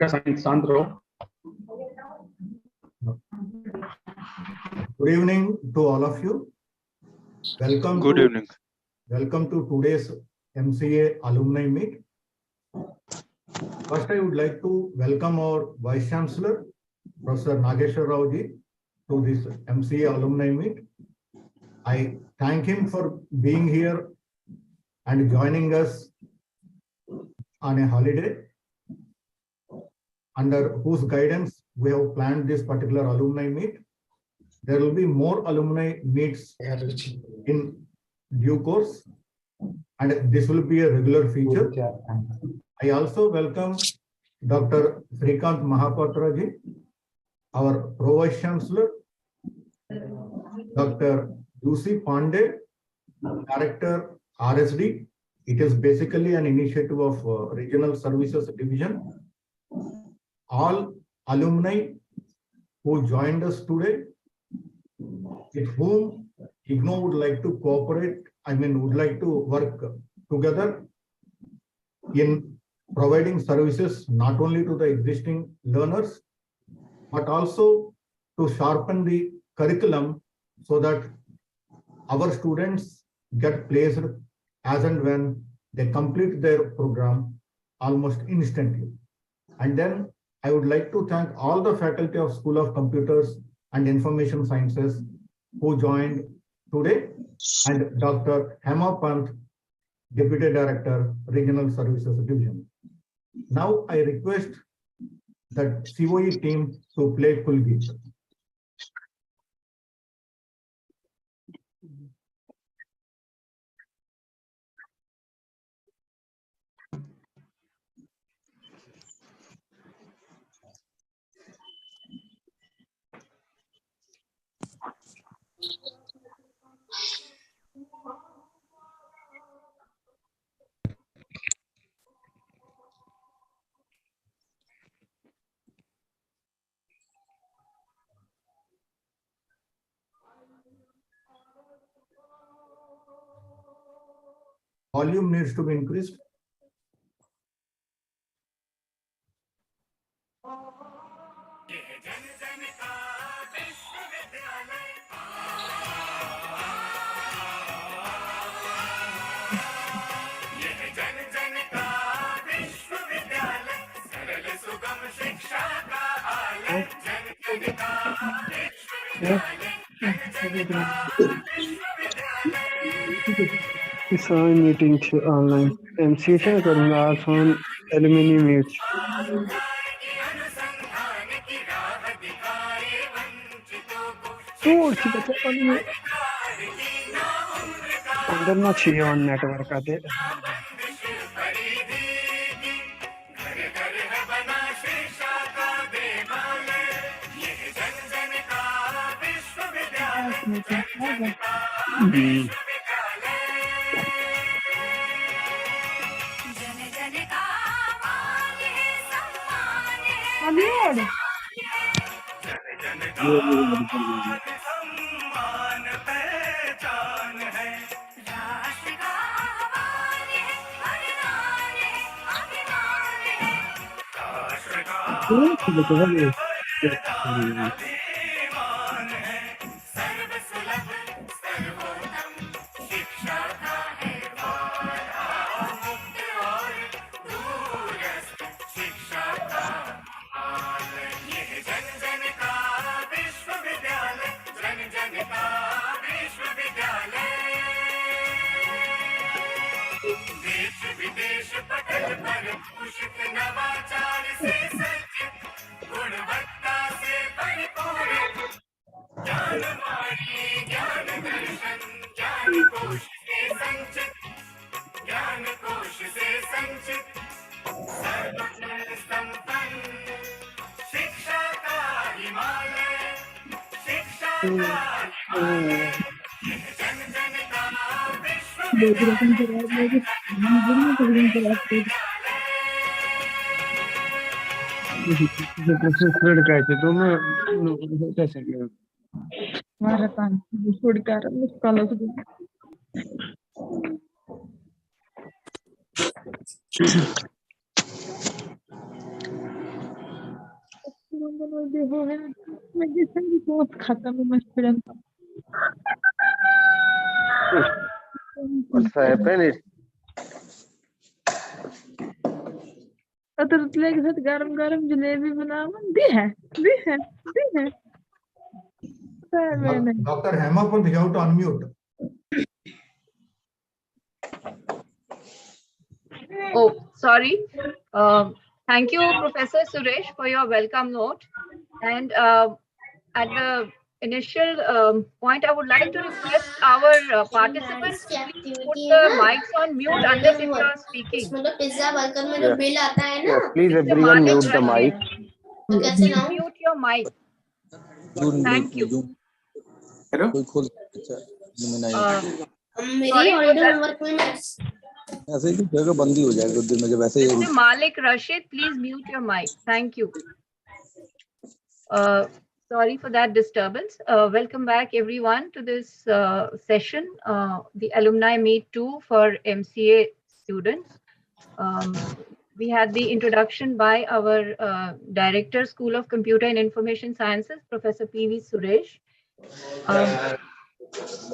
Sandro. Good evening to all of you. Welcome to today's MCA Alumni Meet. First, I would like to welcome our Vice Chancellor, Professor Nageshwar Rao ji, to this MCA Alumni Meet. I thank him for being here and joining us on a holiday, under whose guidance we have planned this particular alumni meet. There will be more alumni meets in due course, and this will be a regular feature. I also welcome Dr. Srikant Mahapatra ji, our Pro-Vice Chancellor, Dr. UC Pandey, Director RSD. It is basically an initiative of Regional Services Division. All alumni who joined us today, with whom IGNO would like to cooperate, would like to work together in providing services not only to the existing learners, but also to sharpen the curriculum so that our students get placed as and when they complete their program almost instantly. And then I would like to thank all the faculty of School of Computers and Information Sciences who joined today, and Dr. Hema Pant, Deputy Director, Regional Services Division. Now I request that COE team to play Kulgeet. Volume needs to be increased. Design meeting online. MCA करूँगा आज on Alumni Meet. अंदर ना चाहिए on network आते. वो है मेरी सारी दोस्त खत्म है स्टूडेंट What's happened? अतरतले के साथ गरम गरम जलेबी बनावा दी है मैंने Dr. Hemapant, you have to unmute. Oh, sorry. Thank you, Professor Suresh, for your welcome note. And at the initial point, I would like to request our participants to please put the mics on mute unless if you are speaking. Yes, please everyone mute the mic. Please mute your mic. Thank you. Sorry for that. Mr. Malik Rashid, please mute your mic. Thank you. Sorry for that disturbance. Welcome back everyone to this session, the Alumni Meet 2 for MCA students. We had the introduction by our Director, School of Computer and Information Sciences, Professor P.V. Suresh.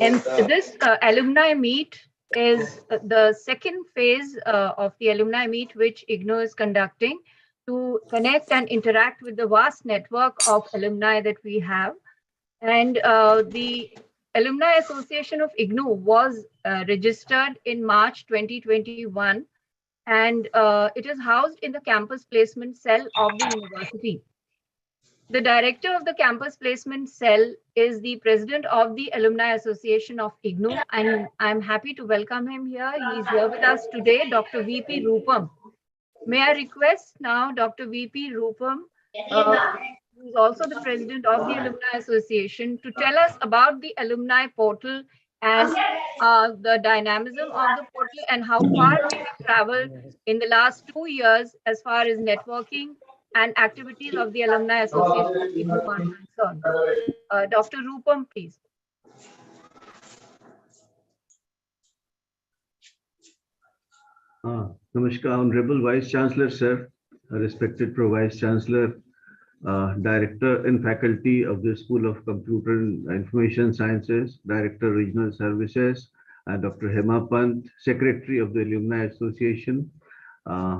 And this Alumni Meet is the second phase of the Alumni Meet, which IGNOU is conducting to connect and interact with the vast network of alumni that we have. And the Alumni Association of IGNOU was registered in March 2021, and it is housed in the campus placement cell of the university. The director of the campus placement cell is the president of the Alumni Association of IGNOU, and I'm happy to welcome him here. He is here with us today, Dr. V.P. Rupam. May I request now Dr. V.P. Rupam, who is also the president of the Alumni Association, to tell us about the alumni portal and the dynamism of the portal and how far we have traveled in the last 2 years as far as networking and activities of the Alumni Association of IGNOU are concerned. Dr. Rupam, please. Namaskar, Honorable Vice Chancellor, sir, respected Pro Vice Chancellor, Director and Faculty of the School of Computer and Information Sciences, Director Regional Services, Dr. Hema Pant, Secretary of the Alumni Association,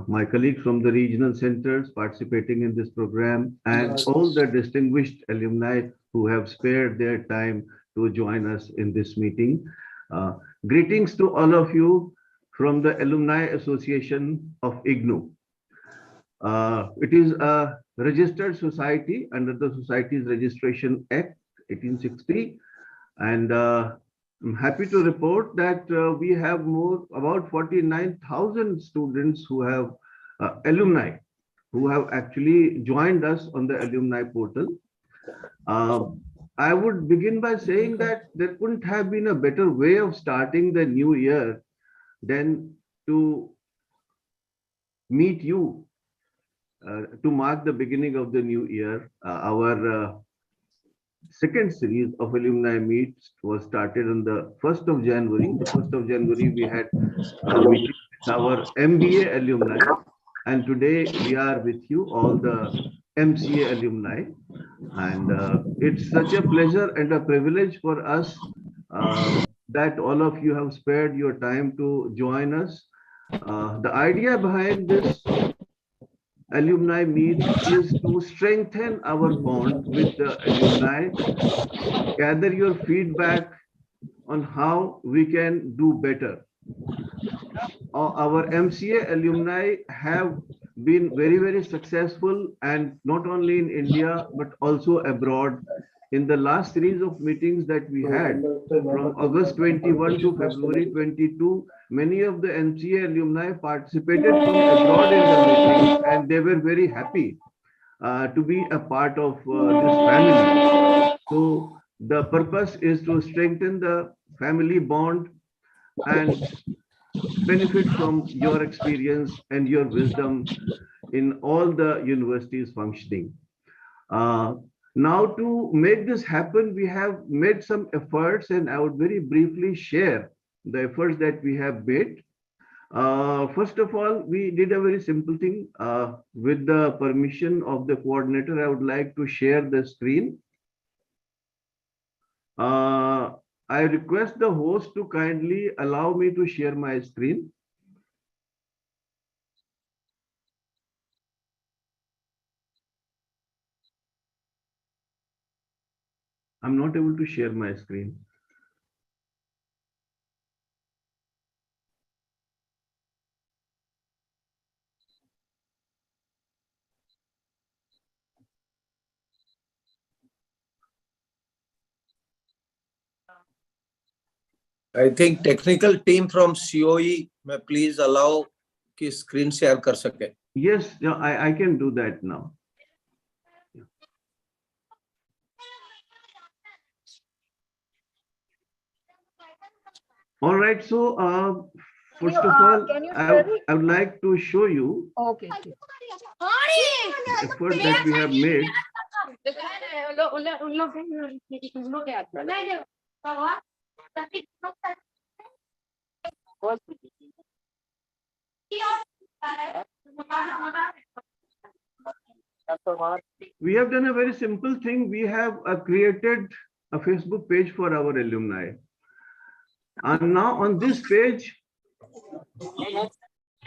my colleagues from the regional centers participating in this program, and all the distinguished alumni who have spared their time to join us in this meeting. Greetings to all of you from the Alumni Association of IGNOU. It is a registered society under the Societies Registration Act 1860, and I'm happy to report that we have about 49,000 students who have alumni who have actually joined us on the alumni portal. I would begin by saying that there couldn't have been a better way of starting the new year than to meet you to mark the beginning of the new year. Our second series of alumni meets was started on the 1st of January. The 1st of January, we had meeting with our MBA alumni, and today we are with you, all the MCA alumni. And it's such a pleasure and a privilege for us that all of you have spared your time to join us. The idea behind this alumni meet is to strengthen our bond with the alumni, gather your feedback on how we can do better. Our MCA alumni have been very, very successful, and not only in India, but also abroad. In the last series of meetings that we had from August 21 to February 22, many of the MCA alumni participated from abroad in the meetings, and they were very happy to be a part of this family. So the purpose is to strengthen the family bond and benefit from your experience and your wisdom in all the universities functioning. Now, to make this happen, we have made some efforts, and I would very briefly share the efforts that we have made. First of all, we did a very simple thing. With the permission of the coordinator, I would like to share the screen. I request the host to kindly allow me to share my screen. I'm not able to share my screen. I think technical team from COE may please allow कि screen share कर सके. Yes, yeah, I can do that now. All right, so first of all, I would like to show you Okay. the effort that we have made. We have done a very simple thing. We have created a Facebook page for our alumni. And now on this page,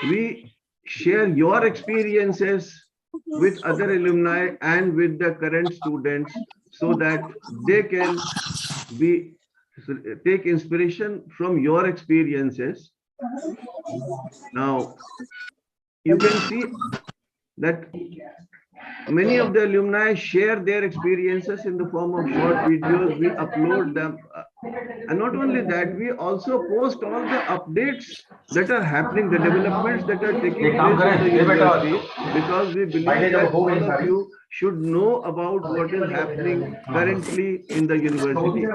we share your experiences with other alumni and with the current students so that they can take inspiration from your experiences. Now, you can see that many of the alumni share their experiences in the form of short videos. We upload them. And not only that, we also post all the updates that are happening, the developments that are taking place in the university, because we believe that all of you should know about what is happening currently in the university.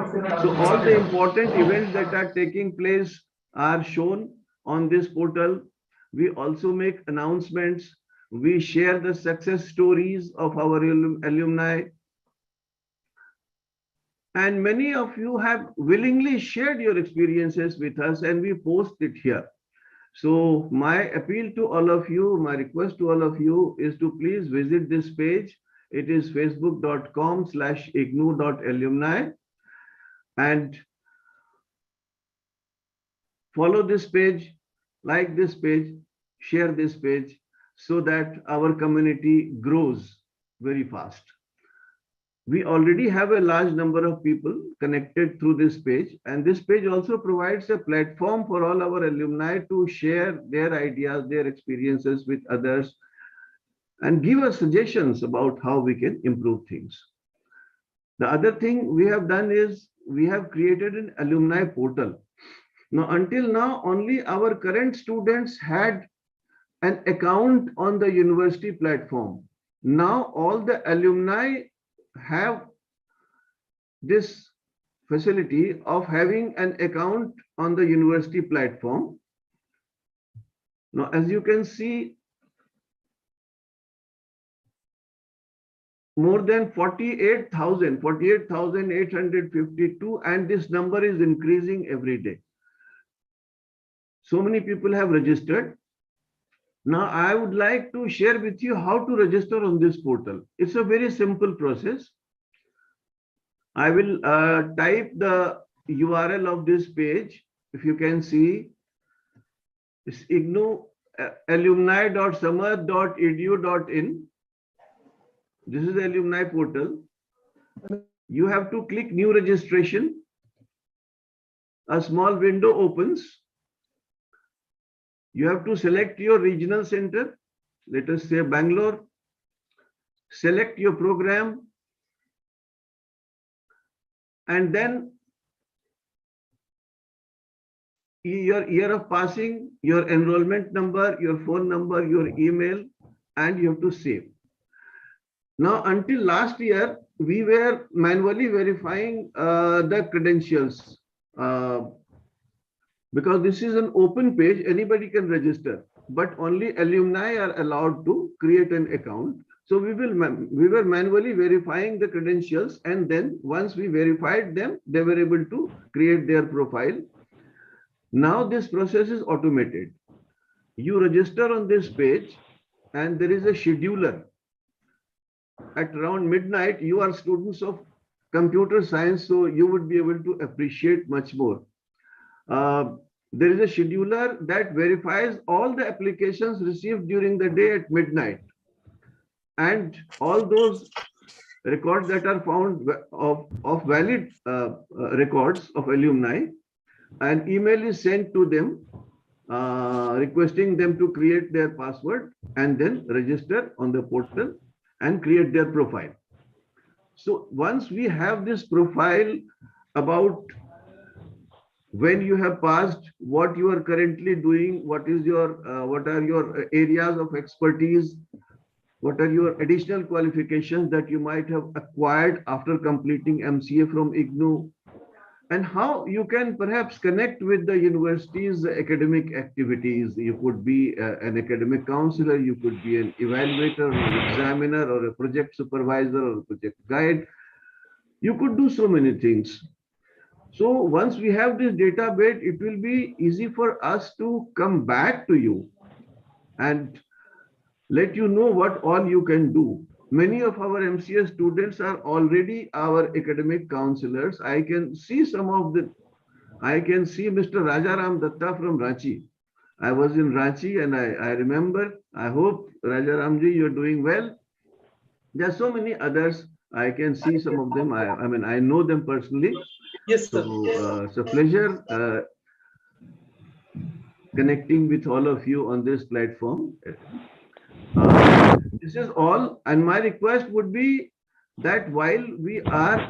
So all the important events that are taking place are shown on this portal. We also make announcements. We share the success stories of our alumni. And many of you have willingly shared your experiences with us, and we post it here. So my appeal to all of you, my request to all of you is to please visit this page. It is facebook.com/ignu.alumni, and follow this page, like this page, share this page, so that our community grows very fast. We already have a large number of people connected through this page, and this page also provides a platform for all our alumni to share their ideas, their experiences with others, and give us suggestions about how we can improve things. The other thing we have done is we have created an alumni portal. Now, until now, only our current students had an account on the university platform. Now, all the alumni have this facility of having an account on the university platform. Now, as you can see, more than 48,852, and this number is increasing every day. So many people have registered. Now, I would like to share with you how to register on this portal. It's a very simple process. I will type the URL of this page. If you can see, it's ignu alumni.samad.edu.in. This is the alumni portal. You have to click new registration. A small window opens. You have to select your regional center. Let us say Bangalore. Select your program. And then your year of passing, your enrollment number, your phone number, your email, and you have to save. Now, until last year, we were manually verifying the credentials. Because this is an open page, anybody can register, but only alumni are allowed to create an account. So we were manually verifying the credentials, and then once we verified them, they were able to create their profile. Now this process is automated. You register on this page and there is a scheduler. At around midnight, you are students of computer science, so you would be able to appreciate much more. There is a scheduler that verifies all the applications received during the day at midnight. And all those records that are found of valid records of alumni, an email is sent to them requesting them to create their password and then register on the portal and create their profile. So once we have this profile about when you have passed, what you are currently doing, what are your areas of expertise, what are your additional qualifications that you might have acquired after completing MCA from IGNOU, and how you can perhaps connect with the university's academic activities. You could be an academic counselor, you could be an evaluator or an examiner or a project supervisor or a project guide. You could do so many things. So once we have this database, it will be easy for us to come back to you and let you know what all you can do. Many of our MCA students are already our academic counselors. I can see some of them. I can see Mr. Rajaram Datta from Ranchi. I was in Ranchi and I remember. I hope, Rajaramji, you're doing well. There are so many others. I can see some of them. I mean, I know them personally. Yes, sir. So it's a pleasure connecting with all of you on this platform. This is all, and my request would be that while we are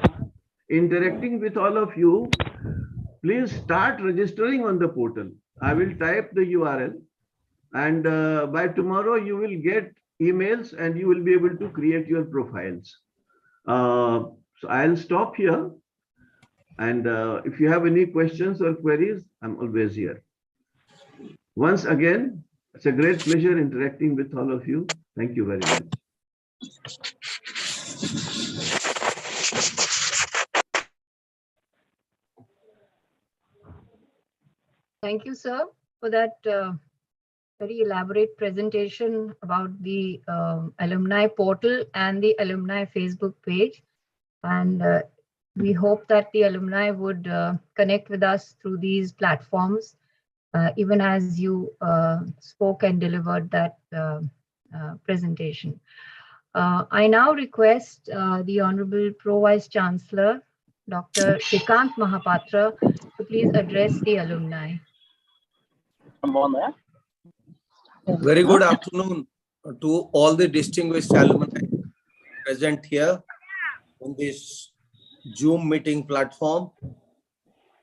interacting with all of you, please start registering on the portal. I will type the URL, and by tomorrow you will get emails and you will be able to create your profiles. So I'll stop here, and if you have any questions or queries, I'm always here. Once again, it's a great pleasure interacting with all of you. Thank you very much. Thank you, sir, for that very elaborate presentation about the alumni portal and the alumni Facebook page. And we hope that the alumni would connect with us through these platforms, even as you spoke and delivered that presentation. I now request the Honorable Pro Vice Chancellor, Dr. Shrikant Mahapatra, to please address the alumni. Very good afternoon to all the distinguished alumni present here on this Zoom meeting platform.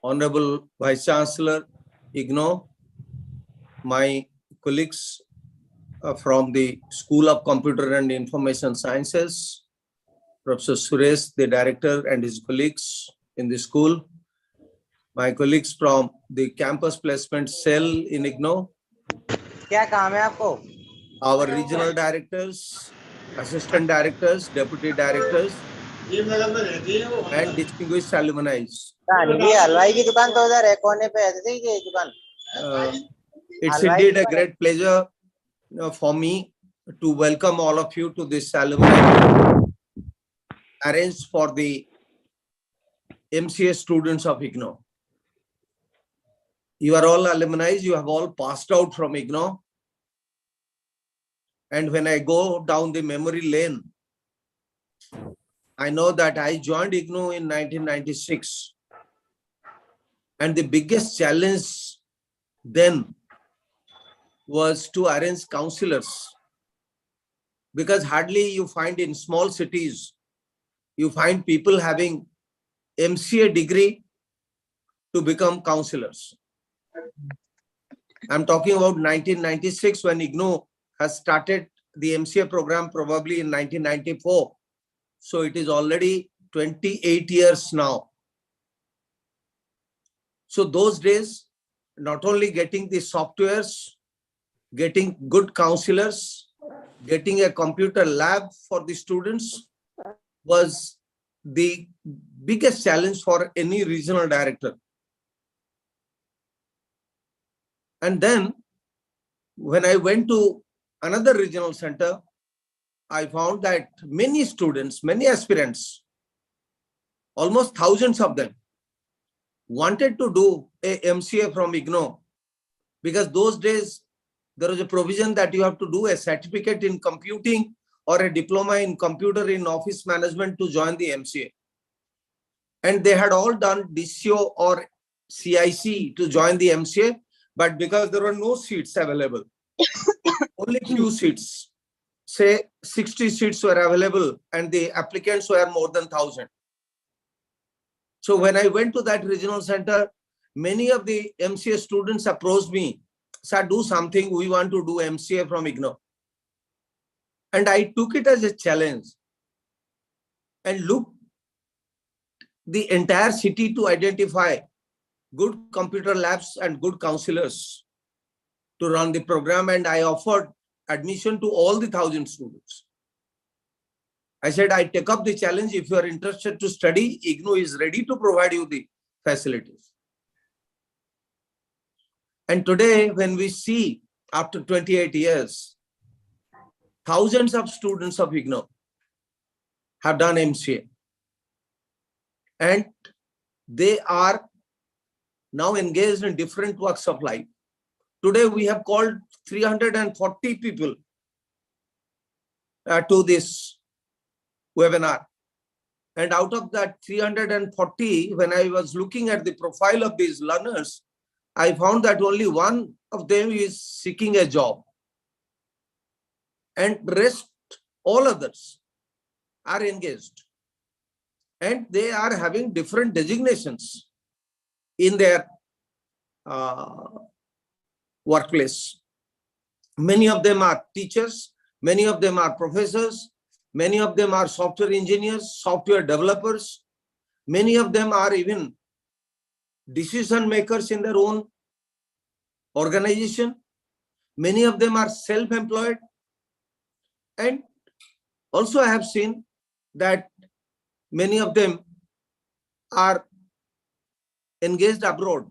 Honorable Vice Chancellor, IGNOU, my colleagues from the School of Computer and Information Sciences, Professor Suresh, the director, and his colleagues in the school, my colleagues from the campus placement cell in IGNOU, our regional directors, assistant directors, deputy directors, and distinguished alumni. It's indeed a great pleasure for me to welcome all of you to this alumni arranged for the MCA students of IGNOU. You are all alumni, you have all passed out from IGNOU. And when I go down the memory lane, I know that I joined IGNOU in 1996. And the biggest challenge then was to arrange counselors, because hardly you find in small cities, you find people having MCA degree to become counselors. I'm talking about 1996 when IGNOU has started the MCA program, probably in 1994. So it is already 28 years now. So those days, not only getting the softwares, getting good counselors, getting a computer lab for the students was the biggest challenge for any regional director. And then when I went to another regional center, I found that many students, many aspirants, almost thousands of them, wanted to do a MCA from IGNOU, because those days there was a provision that you have to do a certificate in computing or a diploma in computer in office management to join the MCA. And they had all done DCO or CIC to join the MCA, but because there were no seats available, only few seats, say 60 seats were available and the applicants were more than 1,000. So when I went to that regional center, many of the MCA students approached me, "Sir, do something, we want to do MCA from IGNOU." And I took it as a challenge and looked the entire city to identify good computer labs and good counselors to run the program, and I offered admission to all the 1,000 students. I said, I take up the challenge. If you are interested to study, IGNOU is ready to provide you the facilities. And today, when we see after 28 years, thousands of students of IGNOU have done MCA. And they are now engaged in different walks of life. Today, we have called 340 people to this webinar. And out of that 340, when I was looking at the profile of these learners, I found that only one of them is seeking a job. And rest, all others are engaged. And they are having different designations in their workplace. Many of them are teachers, many of them are professors, many of them are software engineers, software developers, many of them are even decision makers in their own organization, many of them are self-employed, and also I have seen that many of them are engaged abroad.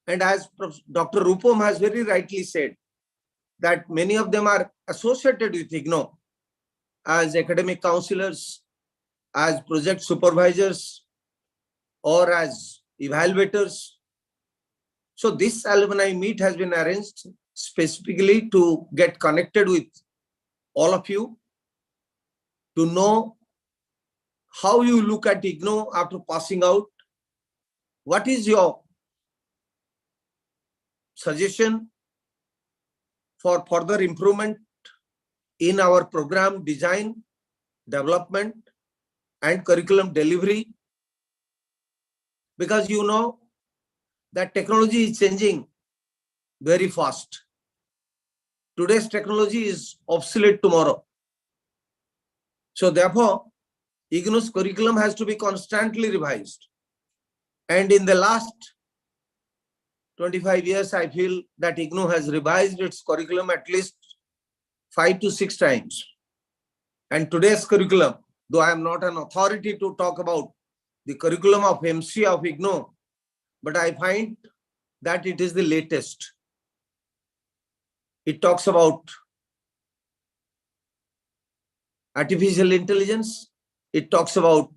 And as Dr. Rupam has very rightly said, that many of them are associated with IGNOU as academic counselors, as project supervisors, or as evaluators. So this alumni meet has been arranged specifically to get connected with all of you, to know how you look at IGNOU after passing out. What is your suggestion for further improvement in our program design, development, and curriculum delivery? Because you know that technology is changing very fast. Today's technology is obsolete tomorrow. So therefore, IGNOU's curriculum has to be constantly revised. And in the last 25 years, I feel that IGNOU has revised its curriculum at least 5 to 6 times. And today's curriculum, though I am not an authority to talk about the curriculum of MCA of IGNOU, but I find that it is the latest. It talks about artificial intelligence. It talks about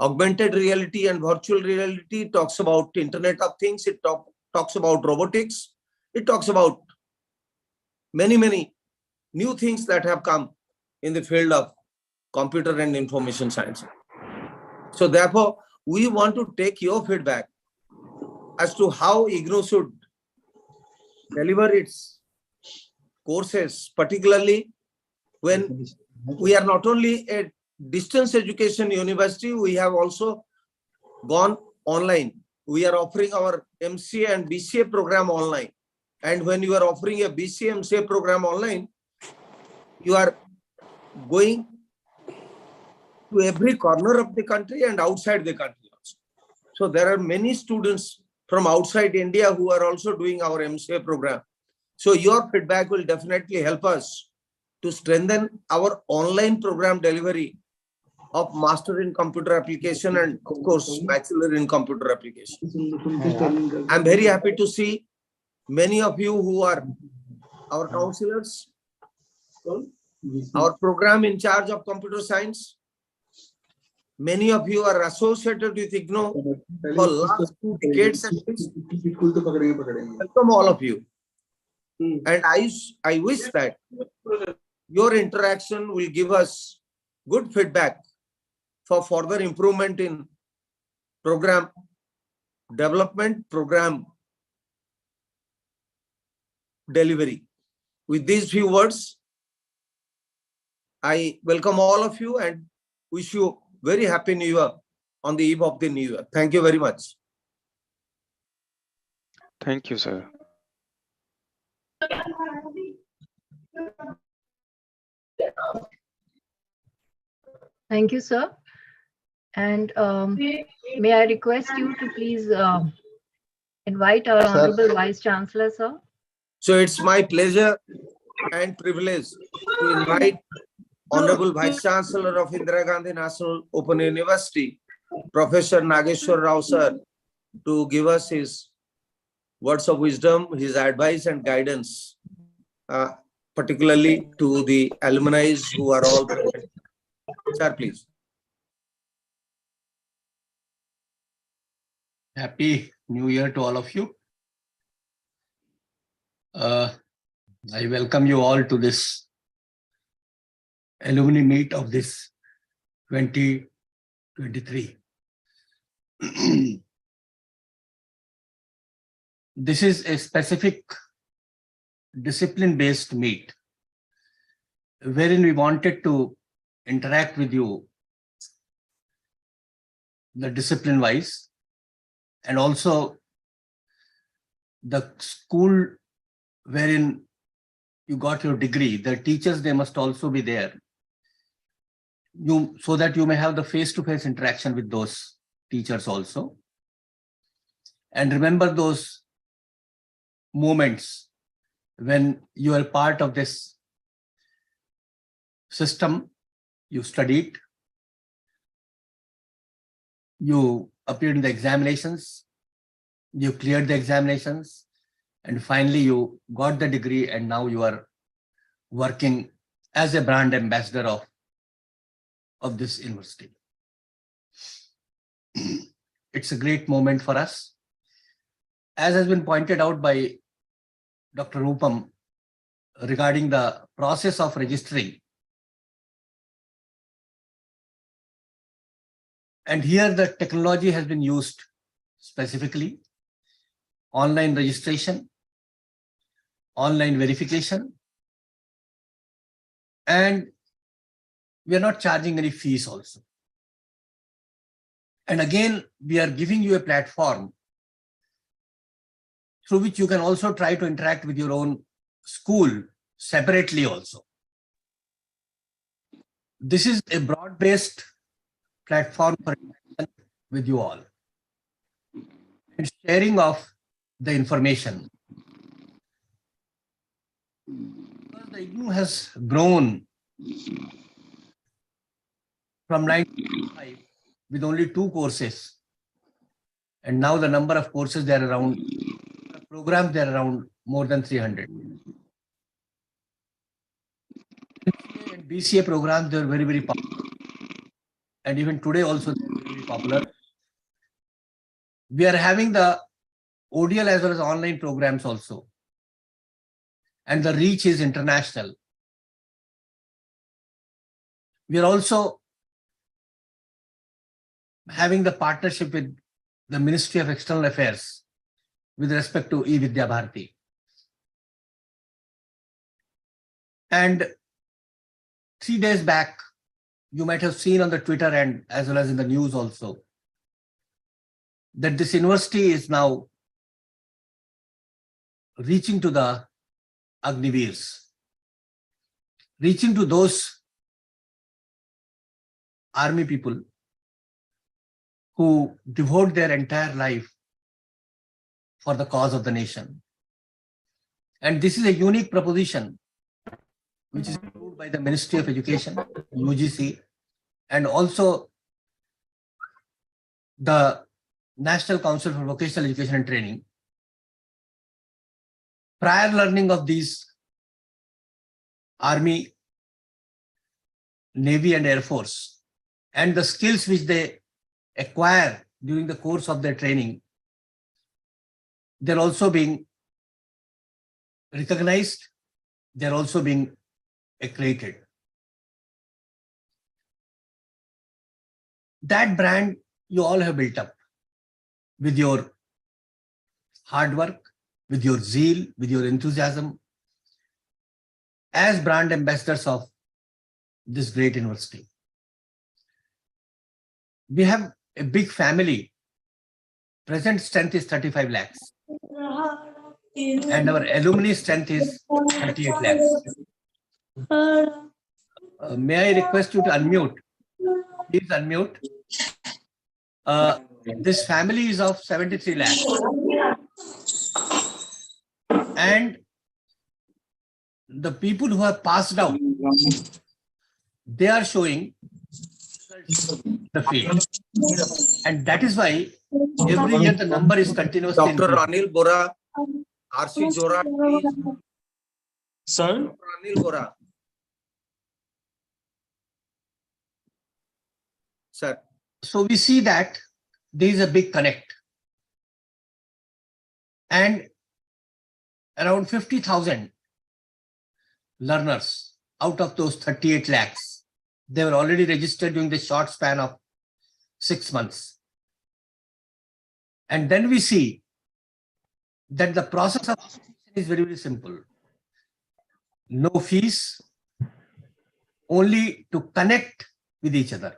augmented reality and virtual reality. It talks about Internet of Things. It talks about robotics. It talks about many new things that have come in the field of computer and information science. So therefore, we want to take your feedback as to how IGNOU should deliver its courses, particularly when we are not only a distance education university, we have also gone online. We are offering our MCA and BCA program online. And when you are offering a BCA MCA program online, you are going to every corner of the country and outside the country also. So there are many students from outside India who are also doing our MCA program. So your feedback will definitely help us to strengthen our online program delivery of Master in Computer Application and of course Bachelor in Computer Application. I'm very happy to see Many of you who are our counselors, our program in charge of computer science, many of you are associated with IGNOU for last 2 decades at least. Welcome all of you. And I wish that your interaction will give us good feedback for further improvement in program development, program delivery. With these few words, I welcome all of you and wish you very happy New Year on the eve of the New Year. Thank you very much. Thank you, sir. Thank you, sir. And may I request you to please invite our Honorable Vice Chancellor, sir. So it's my pleasure and privilege to invite Honorable Vice Chancellor of Indira Gandhi National Open University, Professor Nageshwar Rao sir, to give us his words of wisdom, his advice and guidance, particularly to the alumni who are all present. Sir, please. Happy New Year to all of you. I welcome you all to this alumni meet of this 2023. This is a specific discipline-based meet wherein we wanted to interact with you the discipline-wise and also the school wherein you got your degree. The teachers, they must also be there. So that you may have the face-to-face interaction with those teachers also. And remember those moments when you are part of this system, you studied, you appeared in the examinations, you cleared the examinations, and finally you got the degree, and now you are working as a brand ambassador of this university. It's a great moment for us. As has been pointed out by Dr. Rupam regarding the process of registering. And here the technology has been used specifically, online registration, online verification, and we are not charging any fees also. And again, we are giving you a platform through which you can also try to interact with your own school separately also. This is a broad-based platform for interaction with you all and sharing of the information. Because the IGNOU has grown from 1995 with only 2 courses, and now the number of courses there are around, programs there are around more than 300. MCA and BCA programs, they are very, very popular, and even today also they are very popular. We are having the ODL as well as online programs also, and the reach is international. We are also having the partnership with the Ministry of External Affairs with respect to eVidya Bharati. And 3 days back, you might have seen on the Twitter and as well as in the news also, that this university is now reaching to the Agniveers, reaching to those army people who devote their entire life for the cause of the nation. And this is a unique proposition which is approved by the Ministry of Education, UGC, and also the National Council for Vocational Education and Training. prior learning of these Army, Navy and Air Force, and the skills which they acquire during the course of their training, they're also being recognized, they're also being accredited. That brand you all have built up with your hard work, with your zeal, with your enthusiasm, as brand ambassadors of this great university. We have a big family. Present strength is 35 lakhs. And our alumni strength is 38 lakhs. May I request you to unmute? Please unmute. This family is of 73 lakhs. And the people who have passed out, they are showing the field. And that is why every year the number is continuously Dr. increasing. Anil Bora, RC Jora, please. Sir, Dr. Anil Bora. Sir. So we see that there is a big connect. And around 50,000 learners out of those 38 lakhs, they were already registered during the short span of 6 months. And then we see that the process of is very, very simple. No fees, only to connect with each other.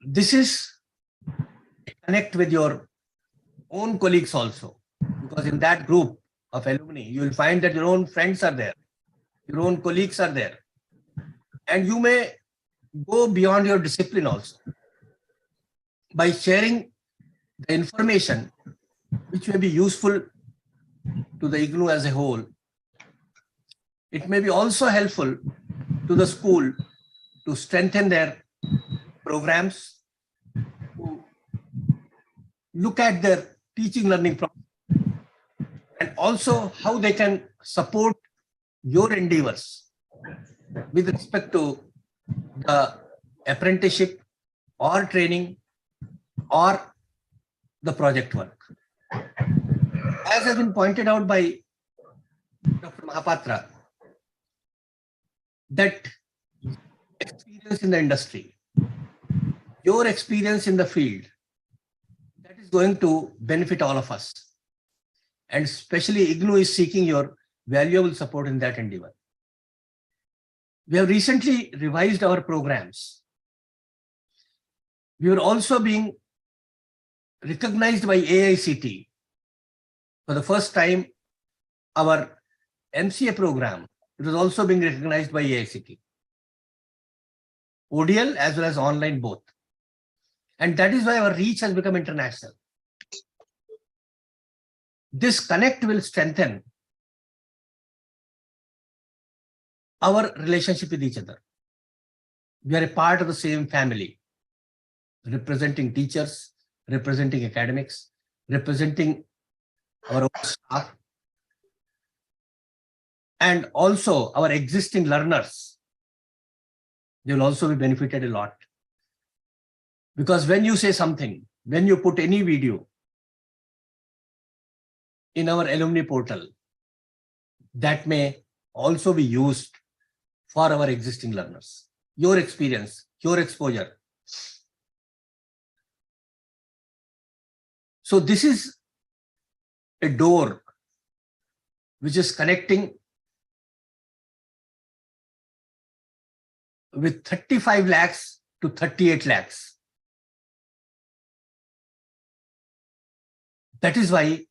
This is connect with your own colleagues also, because in that group of alumni, you will find that your own friends are there, your own colleagues are there, and you may go beyond your discipline also by sharing the information which may be useful to the IGNOU as a whole. It may be also helpful to the school to strengthen their programs, to look at their teaching learning process, and also how they can support your endeavors with respect to the apprenticeship or training or the project work. As has been pointed out by Dr. Mahapatra, that experience in the industry, your experience in the field, that is going to benefit all of us. And especially IGNOU is seeking your valuable support in that endeavor. We have recently revised our programs. We are also being recognized by AICT. For the first time, our MCA program, it was also being recognized by AICT. ODL as well as online both. And that is why our reach has become international. This connect will strengthen our relationship with each other. We are a part of the same family, representing teachers, representing academics, representing our own staff, and also our existing learners. They will also be benefited a lot. Because when you say something, when you put any video in our alumni portal, that may also be used for our existing learners. Your experience, your exposure. So this is a door which is connecting with 35 lakhs to 38 lakhs. That is why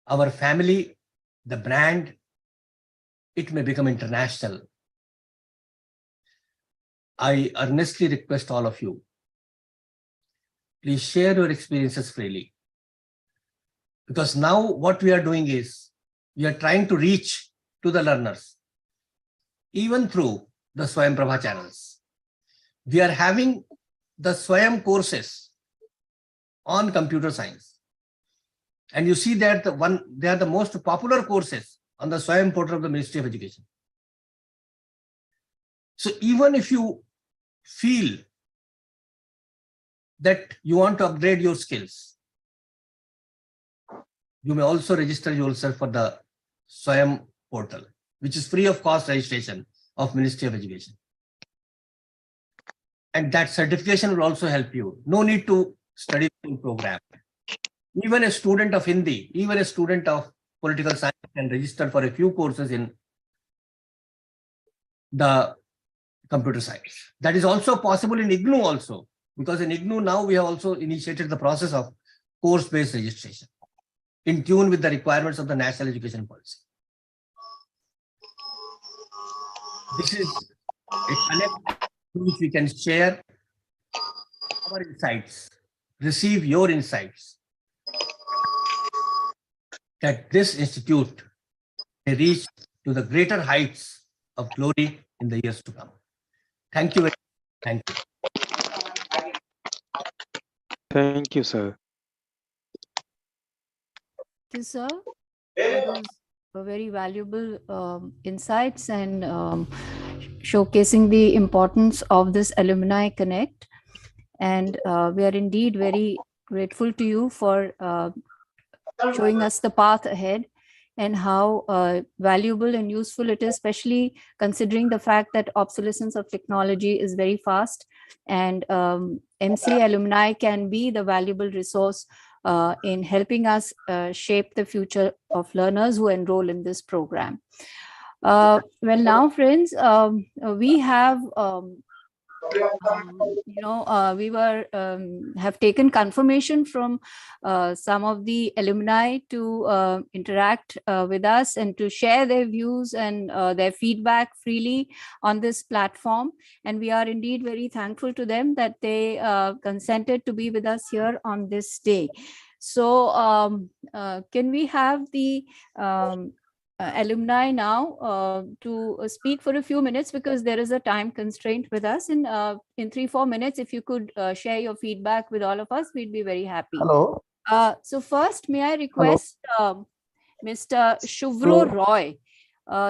our family, the brand, it may become international. I earnestly request all of you, please share your experiences freely. Because now what we are doing is, we are trying to reach to the learners, even through the Swayam Prabha channels. We are having the Swayam courses on computer science. And you see that they are the most popular courses on the Swayam portal of the Ministry of Education. So even if you feel that you want to upgrade your skills, you may also register yourself for the Swayam portal, which is free of cost registration of Ministry of Education. And that certification will also help you. No need to study full program. Even a student of Hindi, even a student of political science can register for a few courses in the computer science. That is also possible in IGNOU also, because in IGNOU now we have also initiated the process of course-based registration in tune with the requirements of the National Education Policy. This is a connect through which we can share our insights, receive your insights, that this institute may reach to the greater heights of glory in the years to come. Thank you very much. Thank you. Thank you, sir. Thank you, sir, for those very valuable insights and showcasing the importance of this Alumni Connect. And we are indeed very grateful to you for showing us the path ahead and how valuable and useful it is, especially considering the fact that obsolescence of technology is very fast, and MCA alumni can be the valuable resource in helping us shape the future of learners who enroll in this program. Well, now, friends, we have we have taken confirmation from some of the alumni to interact with us and to share their views and their feedback freely on this platform. And we are indeed very thankful to them that they consented to be with us here on this day. So can we have the alumni now to speak for a few minutes, because there is a time constraint with us. In 3-4 minutes, if you could share your feedback with all of us, we'd be very happy. Hello. So first, may I request Mr. Shuvro Roy.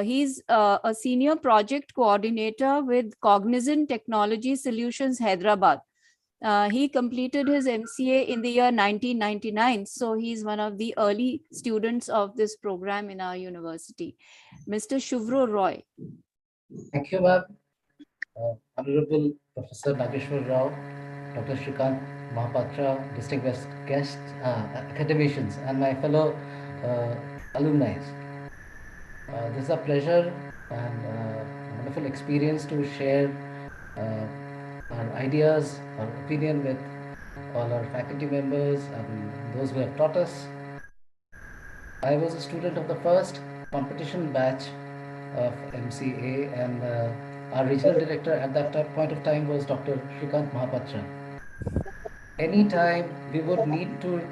He's a senior project coordinator with Cognizant Technology Solutions, Hyderabad. He completed his MCA in the year 1999. So he's one of the early students of this program in our university. Mr. Shuvro Roy. Thank you, ma'am. Honorable Professor Nageshwar Rao, Dr. Shrikant Mahapatra, distinguished guests, academicians, and my fellow alumni. This is a pleasure and wonderful experience to share our ideas, our opinion with all our faculty members and those who have taught us. I was a student of the first competition batch of MCA, and our regional director at that point of time was Dr. Shrikant Mahapatra. Anytime we would need to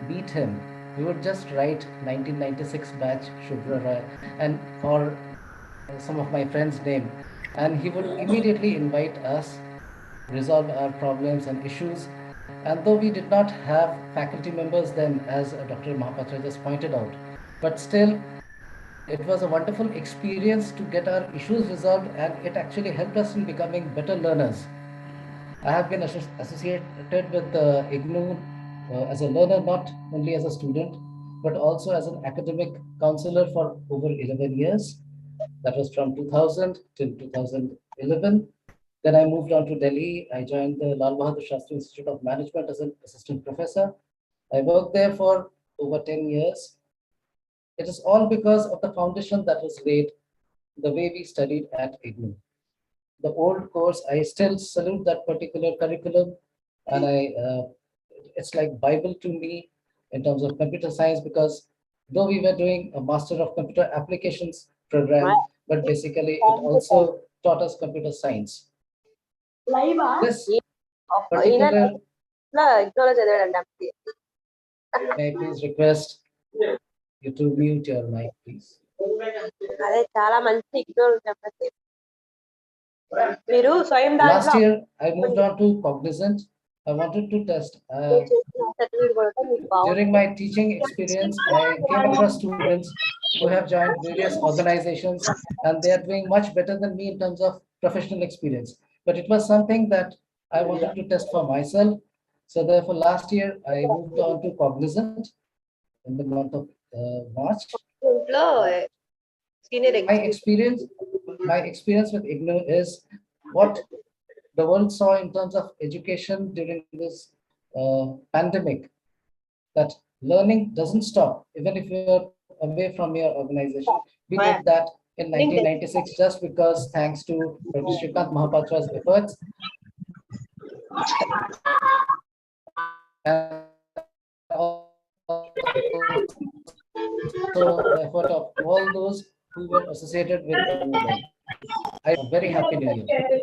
meet him, we would just write 1996 batch Shubhra Roy and or some of my friends' name, and he would immediately invite us, resolve our problems and issues. And though we did not have faculty members then, as Dr. Mahapatra just pointed out, but still it was a wonderful experience to get our issues resolved, and it actually helped us in becoming better learners. I have been associated with IGNOU as a learner, not only as a student, but also as an academic counselor for over 11 years. That was from 2000 till 2011. Then I moved on to Delhi. I joined the Lal Bahadur Shastri Institute of Management as an assistant professor. I worked there for over 10 years. It is all because of the foundation that was laid, the way we studied at IGNOU. The old course, I still salute that particular curriculum, and it's like Bible to me in terms of computer science, because though we were doing a Master of Computer Applications program, but basically it also taught us computer science. This particular, may I please request you to mute your mic, please. Last year, I moved on to Cognizant I wanted to test. During my teaching experience, I came across students who have joined various organizations and they are doing much better than me in terms of professional experience. But it was something that I wanted to test for myself. So therefore, last year I moved on to Cognizant in the month of March. My experience with IGNOU is what the world saw in terms of education during this pandemic, that learning doesn't stop even if you're away from your organization. We did that in 1996 just because thanks to Dr. Shrikant Mahapatra's efforts and also the effort of all those who were associated with IGNOU. I'm very happy New Year.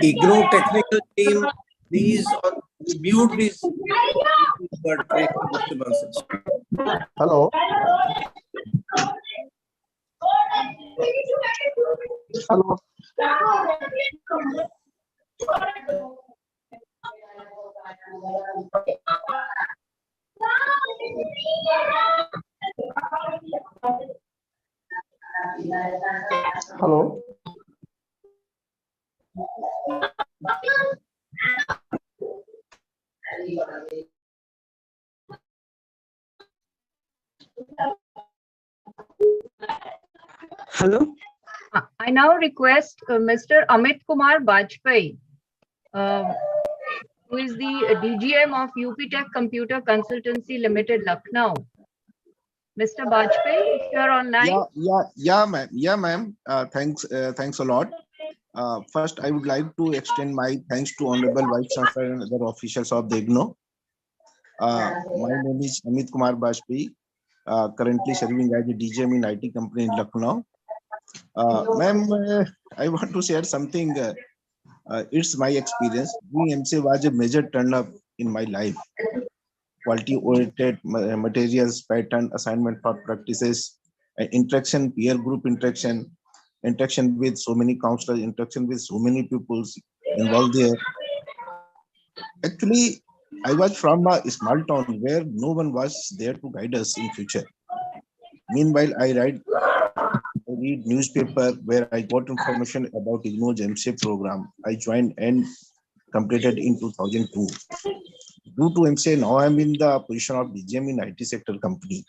IGNOU technical team, please mute these disturbances. Hello. Hello. Hello. Hello. I now request Mr. Amit Kumar Bajpai, who is the DGM of UP Tech Computer Consultancy Limited, Lucknow. Mr. Bajpai, if you are online. Yeah, ma'am. Yeah, ma'am. Thanks a lot. First, I would like to extend my thanks to Honorable Vice Chancellor and other officials of the IGNOU. My name is Amit Kumar Bajpai, currently serving as a DGM in IT company in Lucknow. Ma'am, I want to share something. It's my experience. Doing MCA was a major turn up in my life. Quality-oriented materials, pattern, assignment for practices, interaction, peer group interaction with so many counselors, interaction with so many people involved there. Actually, I was from a small town where no one was there to guide us in future. Meanwhile, I read newspaper where I got information about IGNOU's MCA program. I joined and completed in 2002. Due to MCA, now I'm in the position of DGM in IT sector company.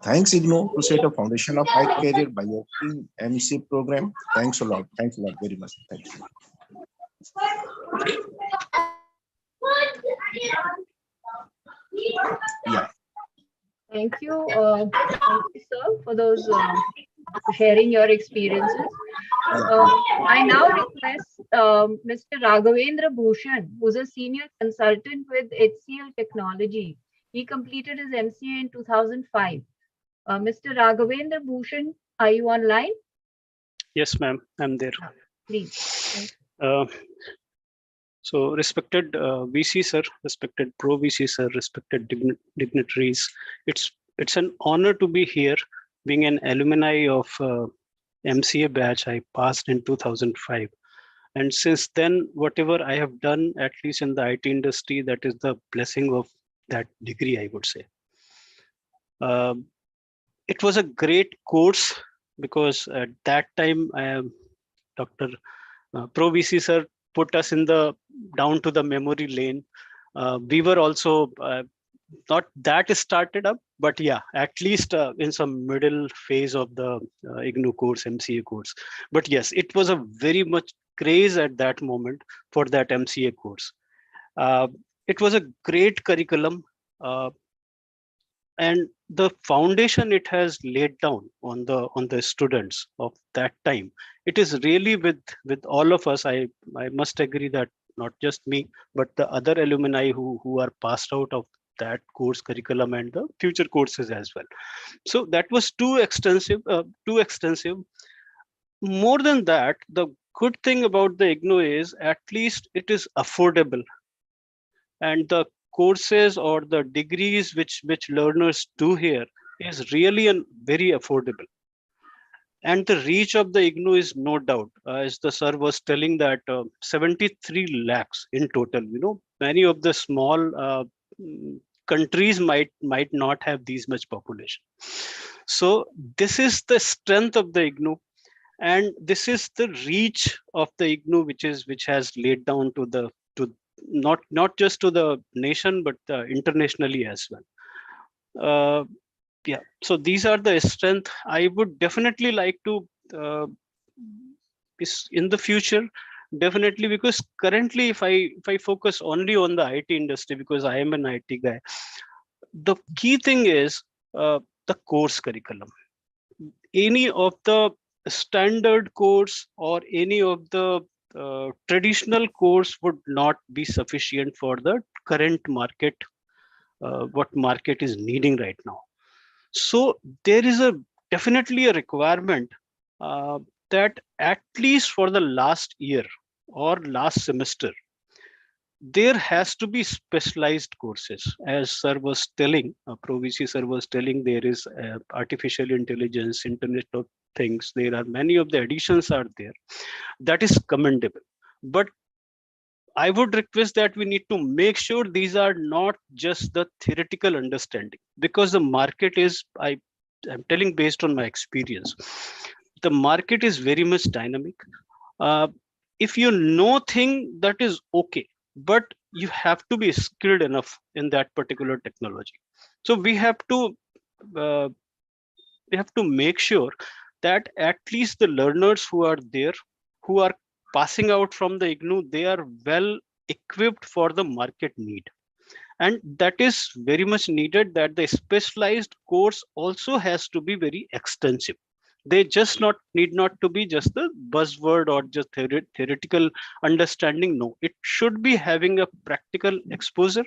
Thanks IGNOU to set a foundation of my career by offering MCA program. Thanks a lot. Thanks a lot very much. Thank you. Yeah. Thank you, sir, for those sharing your experiences. I now request Mr. Raghavendra Bhushan, who's a senior consultant with HCL Technology. He completed his MCA in 2005. Mr. Raghavendra Bhushan, are you online? Yes, ma'am, I'm there. Please. So respected VC sir, respected Pro VC sir, respected dignitaries, it's an honor to be here. Being an alumni of MCA batch, I passed in 2005. And since then, whatever I have done, at least in the IT industry, that is the blessing of that degree, I would say. It was a great course because at that time, Dr. Pro VC sir put us in the down to the memory lane. We were also not that started up, but yeah, at least in some middle phase of the IGNOU course, MCA course. But yes, it was a very much craze at that moment for that MCA course. It was a great curriculum, and the foundation it has laid down on the students of that time. It is really with all of us. I must agree that not just me, but the other alumni who are passed out of that course curriculum and the future courses as well. So that was too extensive. More than that, the good thing about the IGNOU is at least it is affordable. and the courses or the degrees which learners do here is really very affordable. And the reach of the IGNOU is no doubt, as the sir was telling, that 73 lakhs in total. Many of the small countries might not have these much population. So this is the strength of the IGNOU, and this is the reach of the IGNOU, which has laid down to not just to the nation, but internationally as well. Yeah, so these are the strength. I would definitely like to in the future, definitely, because currently if I focus only on the IT industry, because I am an IT guy, the key thing is the course curriculum. Any of the standard course or any of the traditional course would not be sufficient for the current market, what market is needing right now. So there is definitely a requirement that at least for the last year or last semester, there has to be specialized courses. As sir was telling, Pro VC sir was telling, there is artificial intelligence, Internet of Things. There are many of the additions are there. That is commendable. But I would request that we need to make sure these are not just the theoretical understanding, because the market is, I'm telling based on my experience, the market is very much dynamic. If you know thing, that is okay, but you have to be skilled enough in that particular technology. So we have to make sure that at least the learners who are there, who are passing out from the IGNOU, they are well equipped for the market need. And that is very much needed, that the specialized course also has to be very extensive. They just need not to be just the buzzword or just theoretical understanding. No, it should be having a practical exposure.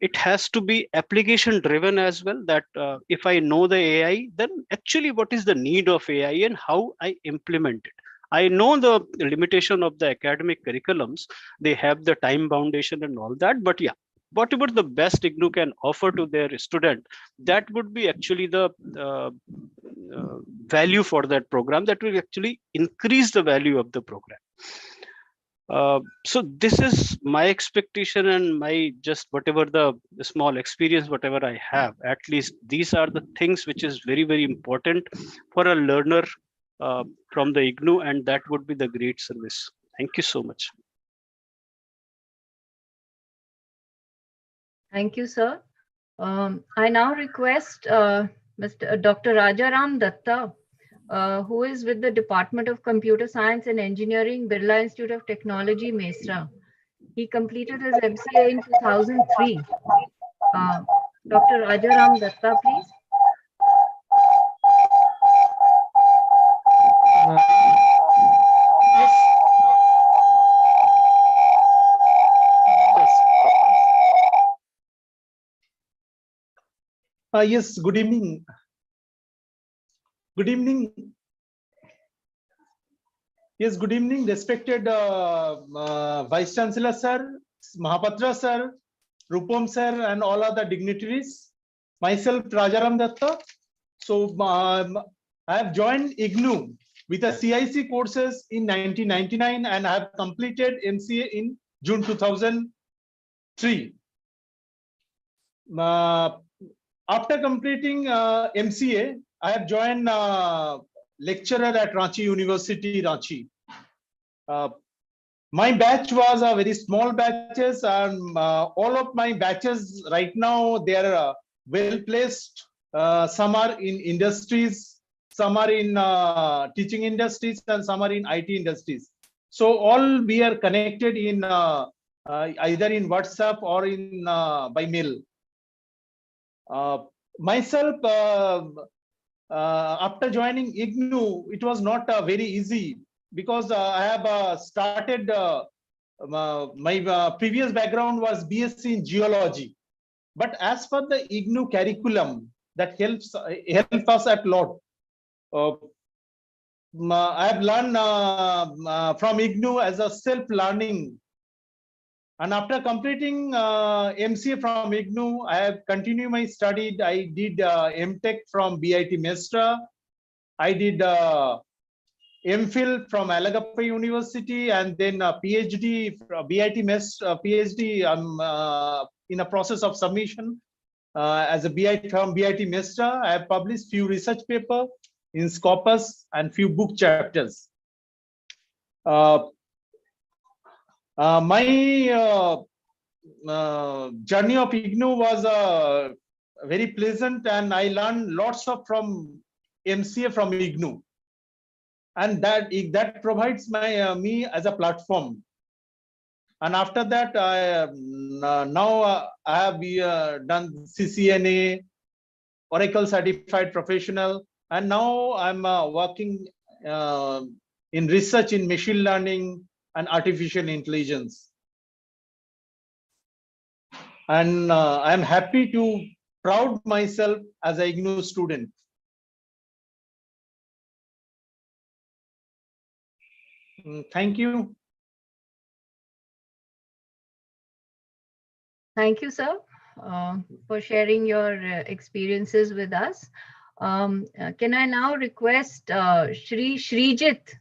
It has to be application driven as well, that if I know the AI, then actually what is the need of AI and how I implement it. I know the limitation of the academic curriculums, they have the time foundation and all that, but yeah, whatever the best IGNOU can offer to their student, that would be actually the value for that program, that will actually increase the value of the program. So this is my expectation and my just whatever the small experience, whatever I have, at least these are the things which is very, very important for a learner from the IGNOU, and that would be the great service. Thank you so much. Thank you, sir. I now request Dr. Rajaram Datta, who is with the Department of Computer Science and Engineering, Birla Institute of Technology, Mesra. He completed his MCA in 2003. Dr. Rajaram Datta, please. Yes, good evening. Good evening. Yes, good evening, respected Vice Chancellor Sir, Mahapatra Sir, Rupam Sir, and all other dignitaries. Myself, Rajaram Datta. So I have joined IGNOU with a CIC courses in 1999, and I have completed MCA in June 2003. After completing MCA, I have joined lecturer at Ranchi University, Ranchi. My batch was a very small batches, and all of my batches right now, they are well placed. Some are in industries, some are in teaching industries, and some are in IT industries. So all we are connected in either in WhatsApp or in by mail. Myself, after joining IGNOU, it was not very easy, because I have started, my previous background was BSc in geology. But as per the IGNOU curriculum, that helps us a lot. I have learned from IGNOU as a self-learning. And after completing MCA from IGNOU, I have continued my study. I did MTech from BIT Mestra. I did MPhil from Alagappa University, and then PhD from BIT Mestra. PhD, I'm in a process of submission as a BIT from BIT Mestra. I have published few research paper in Scopus and few book chapters. My journey of IGNOU was very pleasant, and I learned lots of from MCA from IGNOU, and that provides me as a platform. And after that, I have done CCNA, Oracle Certified Professional, and now I'm working in research in machine learning and artificial intelligence. And I'm happy to proud myself as a IGNOU student. Thank you. Thank you, sir, for sharing your experiences with us. Can I now request Shrijit?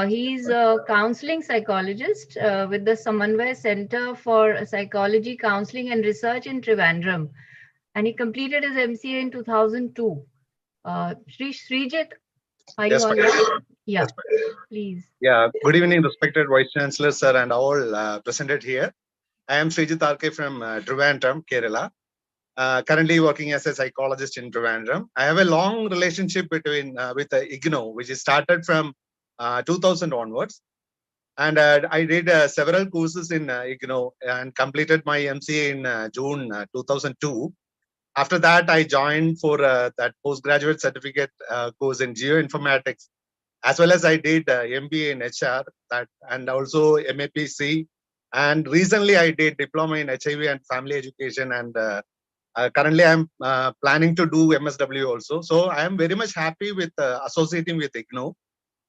He's a counseling psychologist with the Samanvay Center for Psychology, Counseling and Research in Trivandrum. And he completed his MCA in 2002. Shrijit, are you online? Yeah, please. Yeah, good evening, respected Vice Chancellor, sir, and all presented here. I am Srijit RK from Trivandrum, Kerala. Currently working as a psychologist in Trivandrum. I have a long relationship between with IGNOU, which is started from 2000 onwards. And I did several courses in IGNOU and completed my MCA in June 2002. After that, I joined for that postgraduate certificate course in geoinformatics, as well as I did MBA in HR and also MAPC. And recently I did diploma in HIV and family education, and currently I'm planning to do MSW also. So I am very much happy with associating with IGNOU.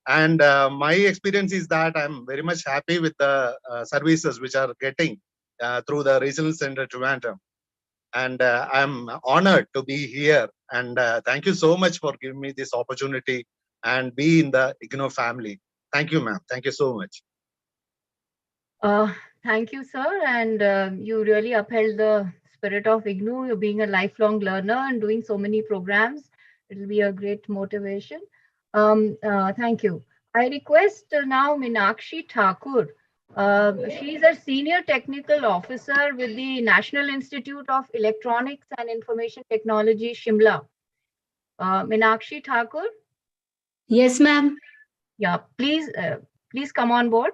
And my experience is that I'm very much happy with the services which are getting through the regional center Trivandrum. And I'm honored to be here. And thank you so much for giving me this opportunity and be in the IGNOU family. Thank you, ma'am. Thank you so much. Thank you, sir. And you really upheld the spirit of IGNOU. You're being a lifelong learner and doing so many programs. It'll be a great motivation. Thank you. I request now Meenakshi Thakur. She's a senior technical officer with the National Institute of Electronics and Information Technology, Shimla. Meenakshi Thakur? Yes, ma'am. Yeah, please come on board.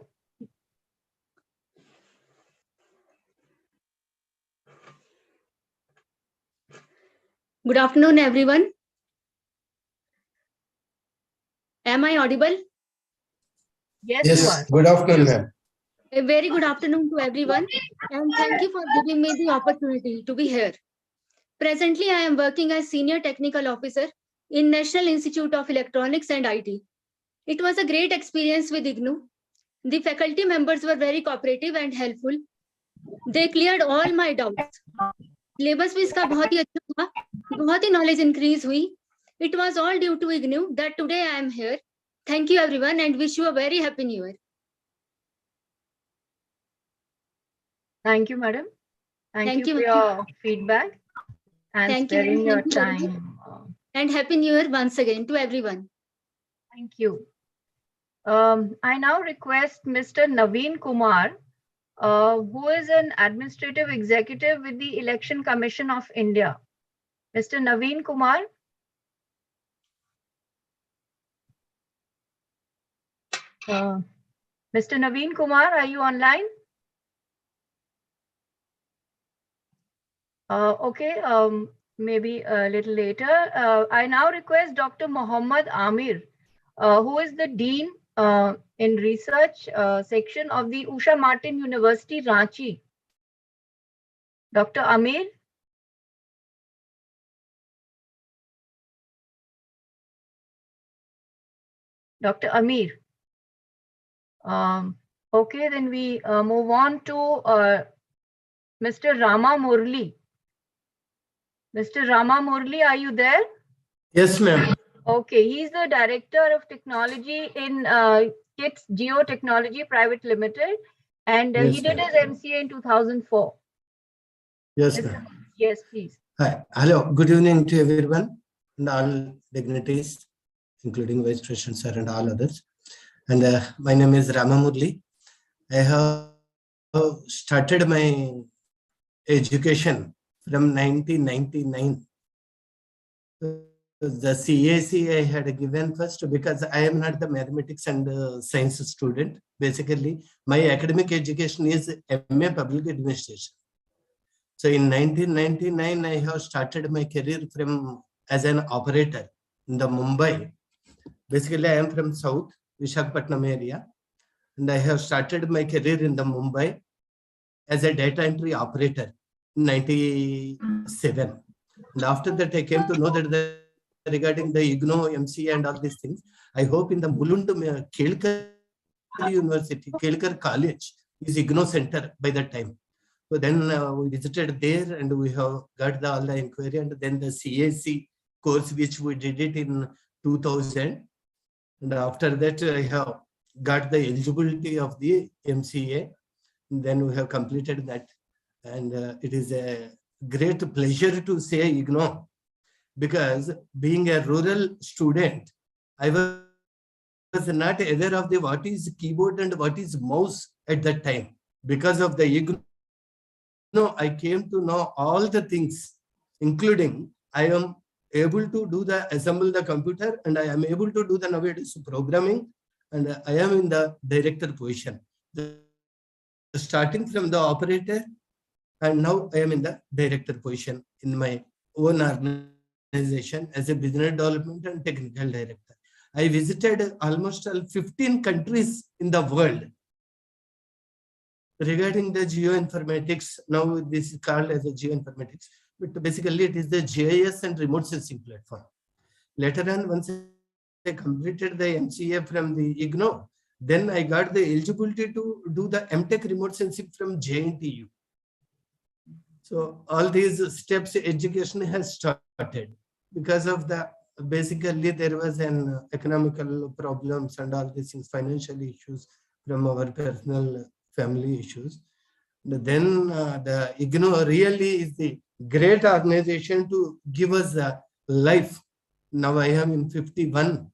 Good afternoon, everyone. Am I audible? Yes, you are. Good afternoon, ma'am. A very good afternoon to everyone, and thank you for giving me the opportunity to be here. Presently, I am working as Senior Technical Officer in National Institute of Electronics and IT. It was a great experience with IGNOU. The faculty members were very cooperative and helpful. They cleared all my doubts. Syllabus भी इसका बहुत ही अच्छा था, बहुत ही knowledge increase हुई. It was all due to IGNOU that today I am here. Thank you everyone and wish you a very happy new year. Thank you, madam. Thank you for your feedback and sparing your time. And happy new year once again to everyone. Thank you. I now request Mr. Naveen Kumar, who is an administrative executive with the Election Commission of India. Mr. Naveen Kumar. Mr. Naveen Kumar, are you online? Okay, maybe a little later. I now request Dr. Mohammad Amir, who is the Dean in Research section of the Usha Martin University, Ranchi. Dr. Amir. Dr. Amir. Okay, then we move on to Mr. Rama Murli. Mr. Rama Murli, are you there? Yes, ma'am. Okay, he's the Director of Technology in KITS Geotechnology Private Limited, and he Yes, did ma'am. his MCA in 2004. Yes, ma'am. Yes, please. Hi. Hello. Good evening to everyone and all dignitaries, including Vice President Sir and all others. And my name is Rama Murli. I have started my education from 1999. The CAC I had given first because I am not the mathematics and science student. Basically, my academic education is MA Public Administration. So in 1999, I have started my career from as an operator in the Mumbai. Basically, I am from South Visakhapatnam area, and I have started my career in the Mumbai as a data entry operator in 97. And after that, I came to know that regarding the IGNO, MCA and all these things, I hope in the Mulund Kelkar University, Kelkar College is IGNO center by that time. So then we visited there and we have got all the inquiry, and then the CAC course, which we did it in 2000. And after that, I have got the eligibility of the MCA. And then we have completed that. And it is a great pleasure to say IGNO, because being a rural student, I was not aware of the what is keyboard and what is mouse at that time. Because of the IGNO, I came to know all the things, including I am able to do the assemble the computer, and I am able to do the nowadays programming, and I am in the director position. Starting from the operator, and now I am in the director position in my own organization as a business development and technical director. I visited almost 15 countries in the world. Regarding the geoinformatics, now this is called as a geoinformatics, but basically it is the GIS and remote sensing platform. Later on, once I completed the MCA from the IGNO, then I got the eligibility to do the MTech remote sensing from JNTU. So all these steps education has started. Because of the, basically there was an economical problems and all these things, financial issues from our personal family issues. Then the IGNO really is the great organization to give us a life. Now I am in 51,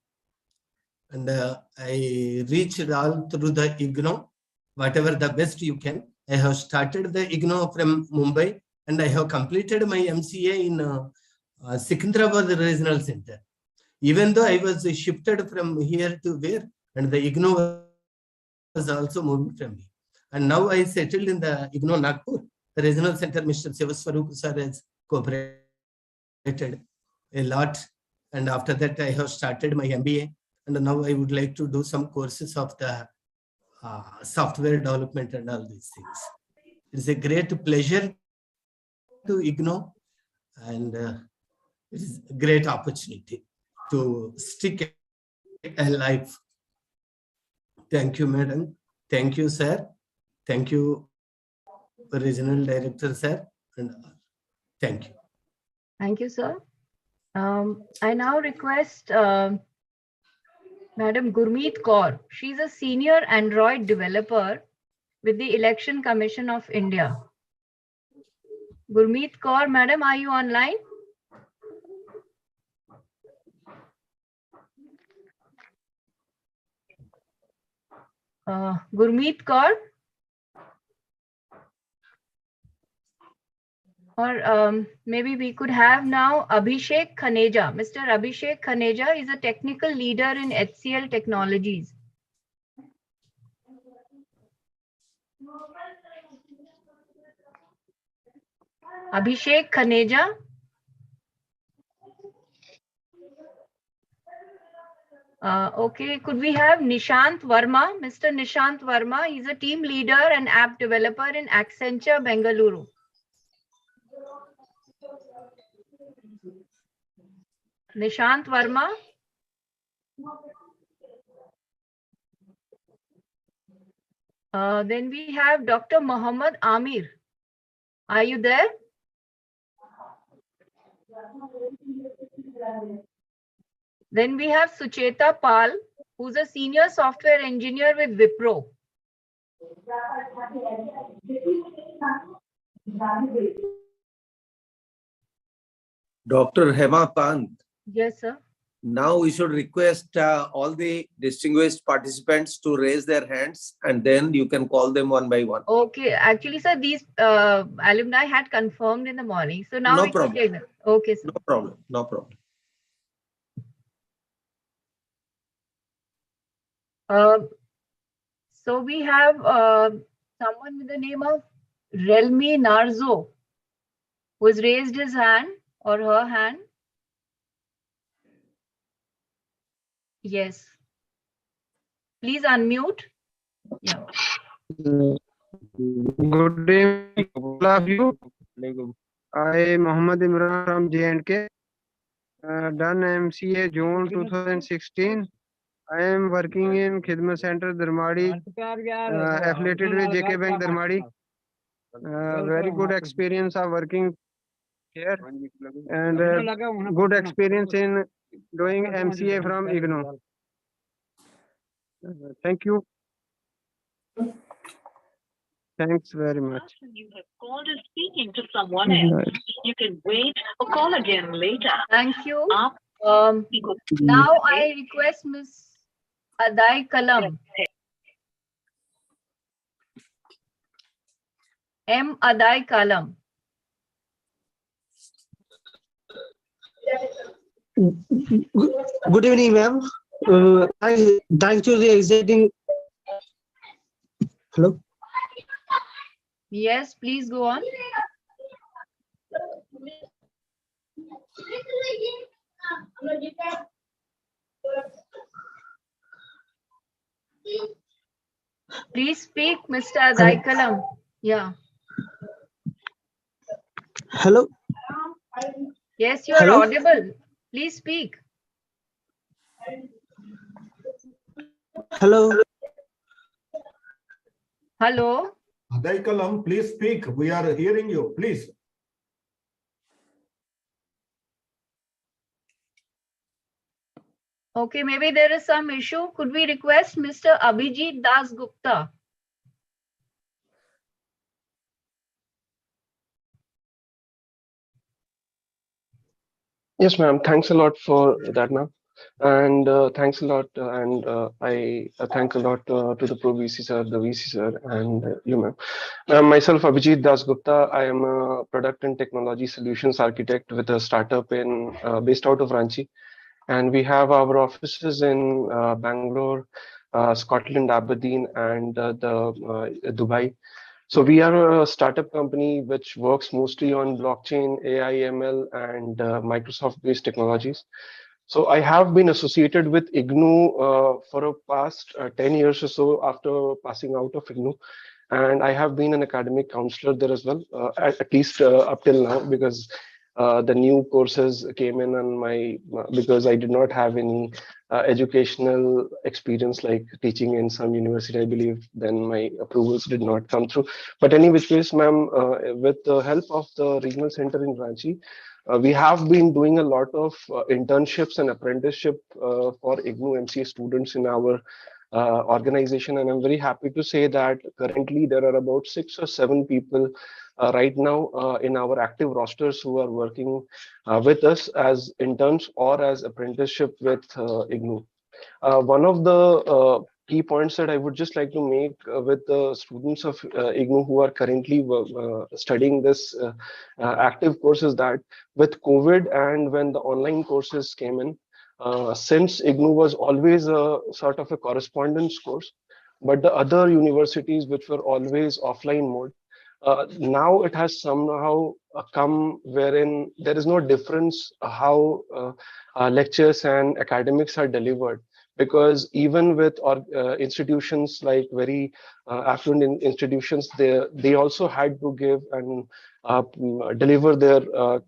and I reached all through the IGNO, whatever the best you can. I have started the IGNO from Mumbai, and I have completed my MCA in Secunderabad Regional Center. Even though I was shifted from here to there, and the IGNO was also moved from me. And now I settled in the IGNO Nagpur, the regional center. Mr. Sivaswarup sir has cooperated a lot. And after that, I have started my MBA. And now I would like to do some courses of the software development and all these things. It's a great pleasure to IGNO, and it is a great opportunity to stick alive. Thank you, madam. Thank you, sir. Thank you, regional director, sir. And thank you. Thank you, sir. I now request Madam Gurmeet Kaur. She's a senior Android developer with the Election Commission of India. Gurmeet Kaur, madam, are you online? Gurmeet Kaur? Or maybe we could have now Abhishek Khaneja. Mr. Abhishek Khaneja is a technical leader in HCL Technologies. Abhishek Khaneja. Okay, could we have Nishant Verma? Mr. Nishant Verma, he's a team leader and app developer in Accenture, Bengaluru. Nishant Verma. Then we have Dr. Muhammad Amir. Are you there? Then we have Sucheta Pal, who's a senior software engineer with Wipro. Dr. Hema Pant. Yes, sir. Now we should request all the distinguished participants to raise their hands, and then you can call them one by one. Okay, actually, sir, these alumni had confirmed in the morning. So now No we can problem. take them. Okay, sir. No problem. No problem. So we have someone with the name of Relmi Narzo, who has raised his hand or her hand. Yes. Please unmute. Yeah. Good evening, all of you. I am Mohammad Imran from J&K. Done MCA June 2016. I am working in Khidmat Center Dharmadi, affiliated with JK Bank Dharmadi. Very good experience of working here and good experience in doing MCA from IGNO. Thank you. Thanks very much. You have called is speaking to someone else. You can wait or call again later. Thank you. Now I request Ms. Adai Kalam. M. Adai Kalam. Good evening, ma'am. Thanks to the exciting. Hello. Yes, please go on. Please speak, Mr. Adai Kalam. Yeah. Hello. Yes, you are Hello? audible. Please speak. Hello. Hello. Adai Kalam, please speak. We are hearing you. Please. Okay, maybe there is some issue. Could we request Mr. Abhijit Das Gupta? Yes, ma'am. Thanks a lot for that, ma'am. And thanks a lot. And I thank a lot to the Pro VC sir, the VC sir, and you, ma'am. Myself, Abhijit Das Gupta. I am a product and technology solutions architect with a startup in based out of Ranchi. And we have our offices in Bangalore, Scotland, Aberdeen, and Dubai. So we are a startup company which works mostly on blockchain, AI, ML, and Microsoft-based technologies. So I have been associated with IGNO for a past 10 years or so after passing out of IGNO. And I have been an academic counselor there as well, at least up till now, because the new courses came in on my, because I did not have any educational experience like teaching in some university, I believe, then my approvals did not come through. But any which ways, ma'am, with the help of the regional center in Ranchi, we have been doing a lot of internships and apprenticeship for IGNO MCA students in our organization. And I'm very happy to say that currently there are about 6 or 7 people right now in our active rosters who are working with us as interns or as apprenticeship with IGNO. One of the key points that I would just like to make with the students of IGNO who are currently studying this active course is that with COVID and when the online courses came in, since IGNO was always a sort of a correspondence course, but the other universities which were always offline mode, now it has somehow come wherein there is no difference how lectures and academics are delivered. Because even with institutions like very affluent institutions, they also had to give and deliver their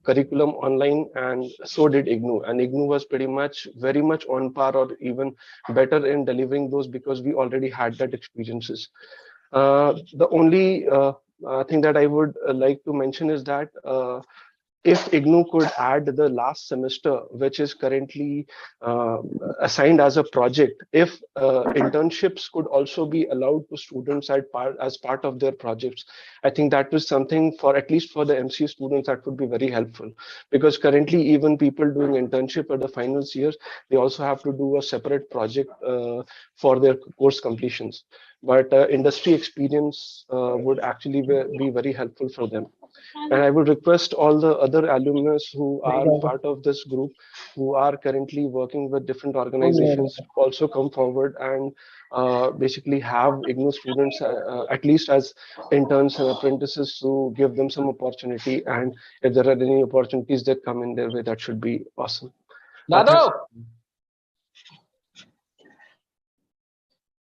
curriculum online, and so did IGNO. And IGNO was pretty much very much on par or even better in delivering those because we already had that experiences. The only thing that I would like to mention is that if IGNOU could add the last semester, which is currently assigned as a project, if internships could also be allowed to students as part of their projects, I think that was something for at least for the MCA students that would be very helpful. Because currently, even people doing internship at the finals years, they also have to do a separate project for their course completions. But industry experience would actually be very helpful for them. And I would request all the other alumni who are part of this group, who are currently working with different organizations, to also come forward and basically have IGNOU students at least as interns and apprentices to give them some opportunity. And if there are any opportunities that come in their way, that should be awesome. दादो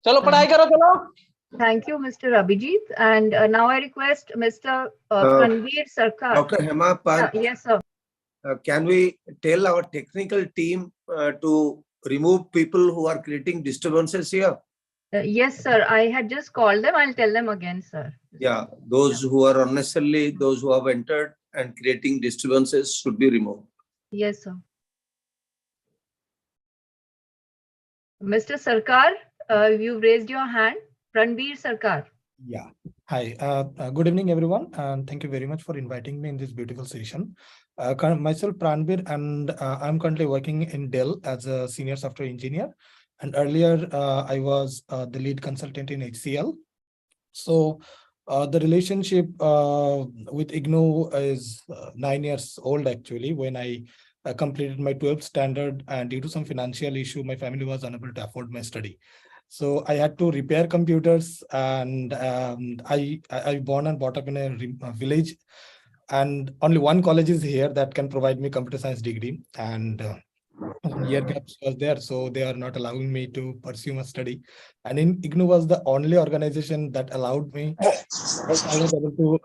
चलो पढ़ाई करो चलो. Thank you, Mr. Abhijit. And now I request Mr. Pranveer Sarkar. Dr. Hema Pant, Yes, sir. can we tell our technical team to remove people who are creating disturbances here? Yes, sir. I had just called them. I'll tell them again, sir. Yeah, those who are unnecessarily, those who have entered and creating disturbances should be removed. Yes, sir. Mr. Sarkar, you've raised your hand. Pranveer Sarkar. Yeah. Hi. Good evening, everyone, and thank you very much for inviting me in this beautiful session. Myself, Pranveer, and I'm currently working in Dell as a senior software engineer. And earlier, I was the lead consultant in HCL. So the relationship with IGNOU is 9 years old, actually, when I completed my 12th standard, and due to some financial issue, my family was unable to afford my study. So I had to repair computers, and I born and brought up in a village, and only one college is here that can provide me computer science degree, and 1 year gaps was there, so they are not allowing me to pursue my study. And in IGNOU was the only organization that allowed me. I was able to,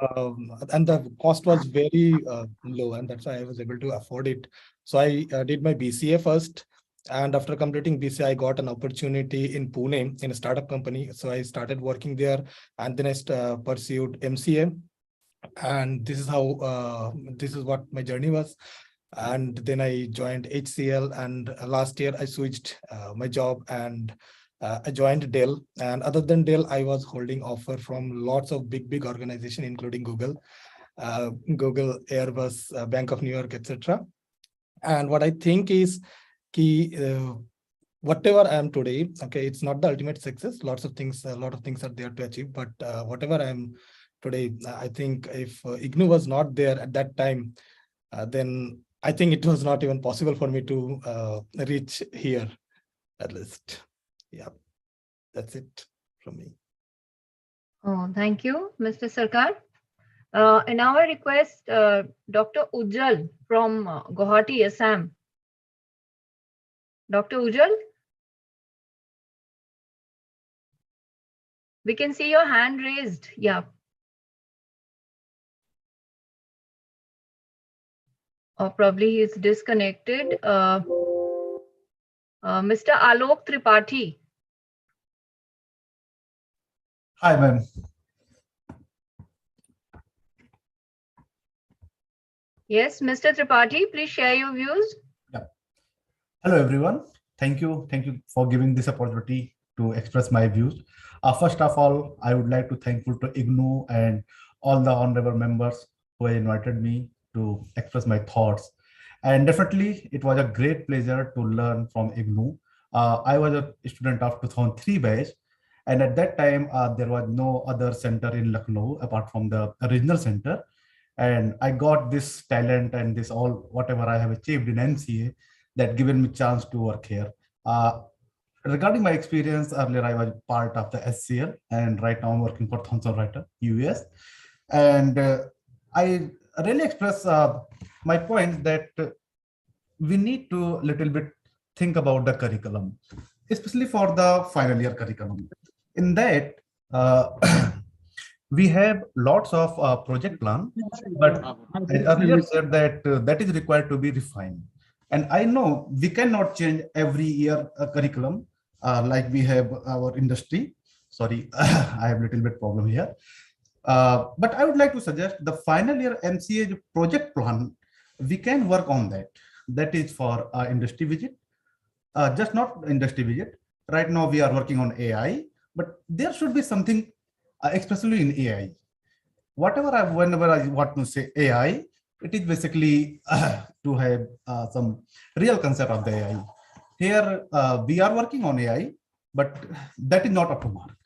and the cost was very low, and that's why I was able to afford it. So I did my BCA first. And after completing BCA, I got an opportunity in Pune in a startup company. So I started working there, and then I pursued MCA. And this is how, this is what my journey was. And then I joined HCL, and last year I switched my job, and I joined Dell. And other than Dell, I was holding offer from lots of big organizations, including Google, Airbus, Bank of New York, etc. And what I think is, whatever I am today, okay, it's not the ultimate success. A lot of things are there to achieve, but whatever I am today, I think if IGNOU was not there at that time, then I think it was not even possible for me to reach here, at least. Yeah, that's it from me. Oh, thank you, Mr. Sarkar. And now I request Dr. Ujjal from Guwahati, Assam. Dr. Ujjal? We can see your hand raised. Yeah. Or probably he's disconnected. Mr. Alok Tripathi. Hi, ma'am. Yes, Mr. Tripathi, please share your views. Hello, everyone. Thank you for giving this opportunity to express my views. First of all, I would like to thankful to IGNOU and all the honorable members who have invited me to express my thoughts. And definitely, it was a great pleasure to learn from IGNOU. I was a student of 2003 batch, and at that time, there was no other center in Lucknow apart from the regional center. And I got this talent and this all whatever I have achieved in MCA that given me chance to work here. Regarding my experience, earlier I was part of the SCL, and right now I'm working for Thomson Reuters, US. And I really express my point that we need to little bit think about the curriculum, especially for the final year curriculum. In that, we have lots of project plan, but I earlier said that that is required to be refined. And I know we cannot change every year a curriculum like we have our industry. Sorry, I have a little bit problem here. But I would like to suggest the final year MCA project plan, we can work on that. That is for industry visit, just not industry visit. Right now we are working on AI, but there should be something, especially in AI. Whenever I want to say AI, it is basically to have some real concept of the AI. Here we are working on AI, but that is not up to mark.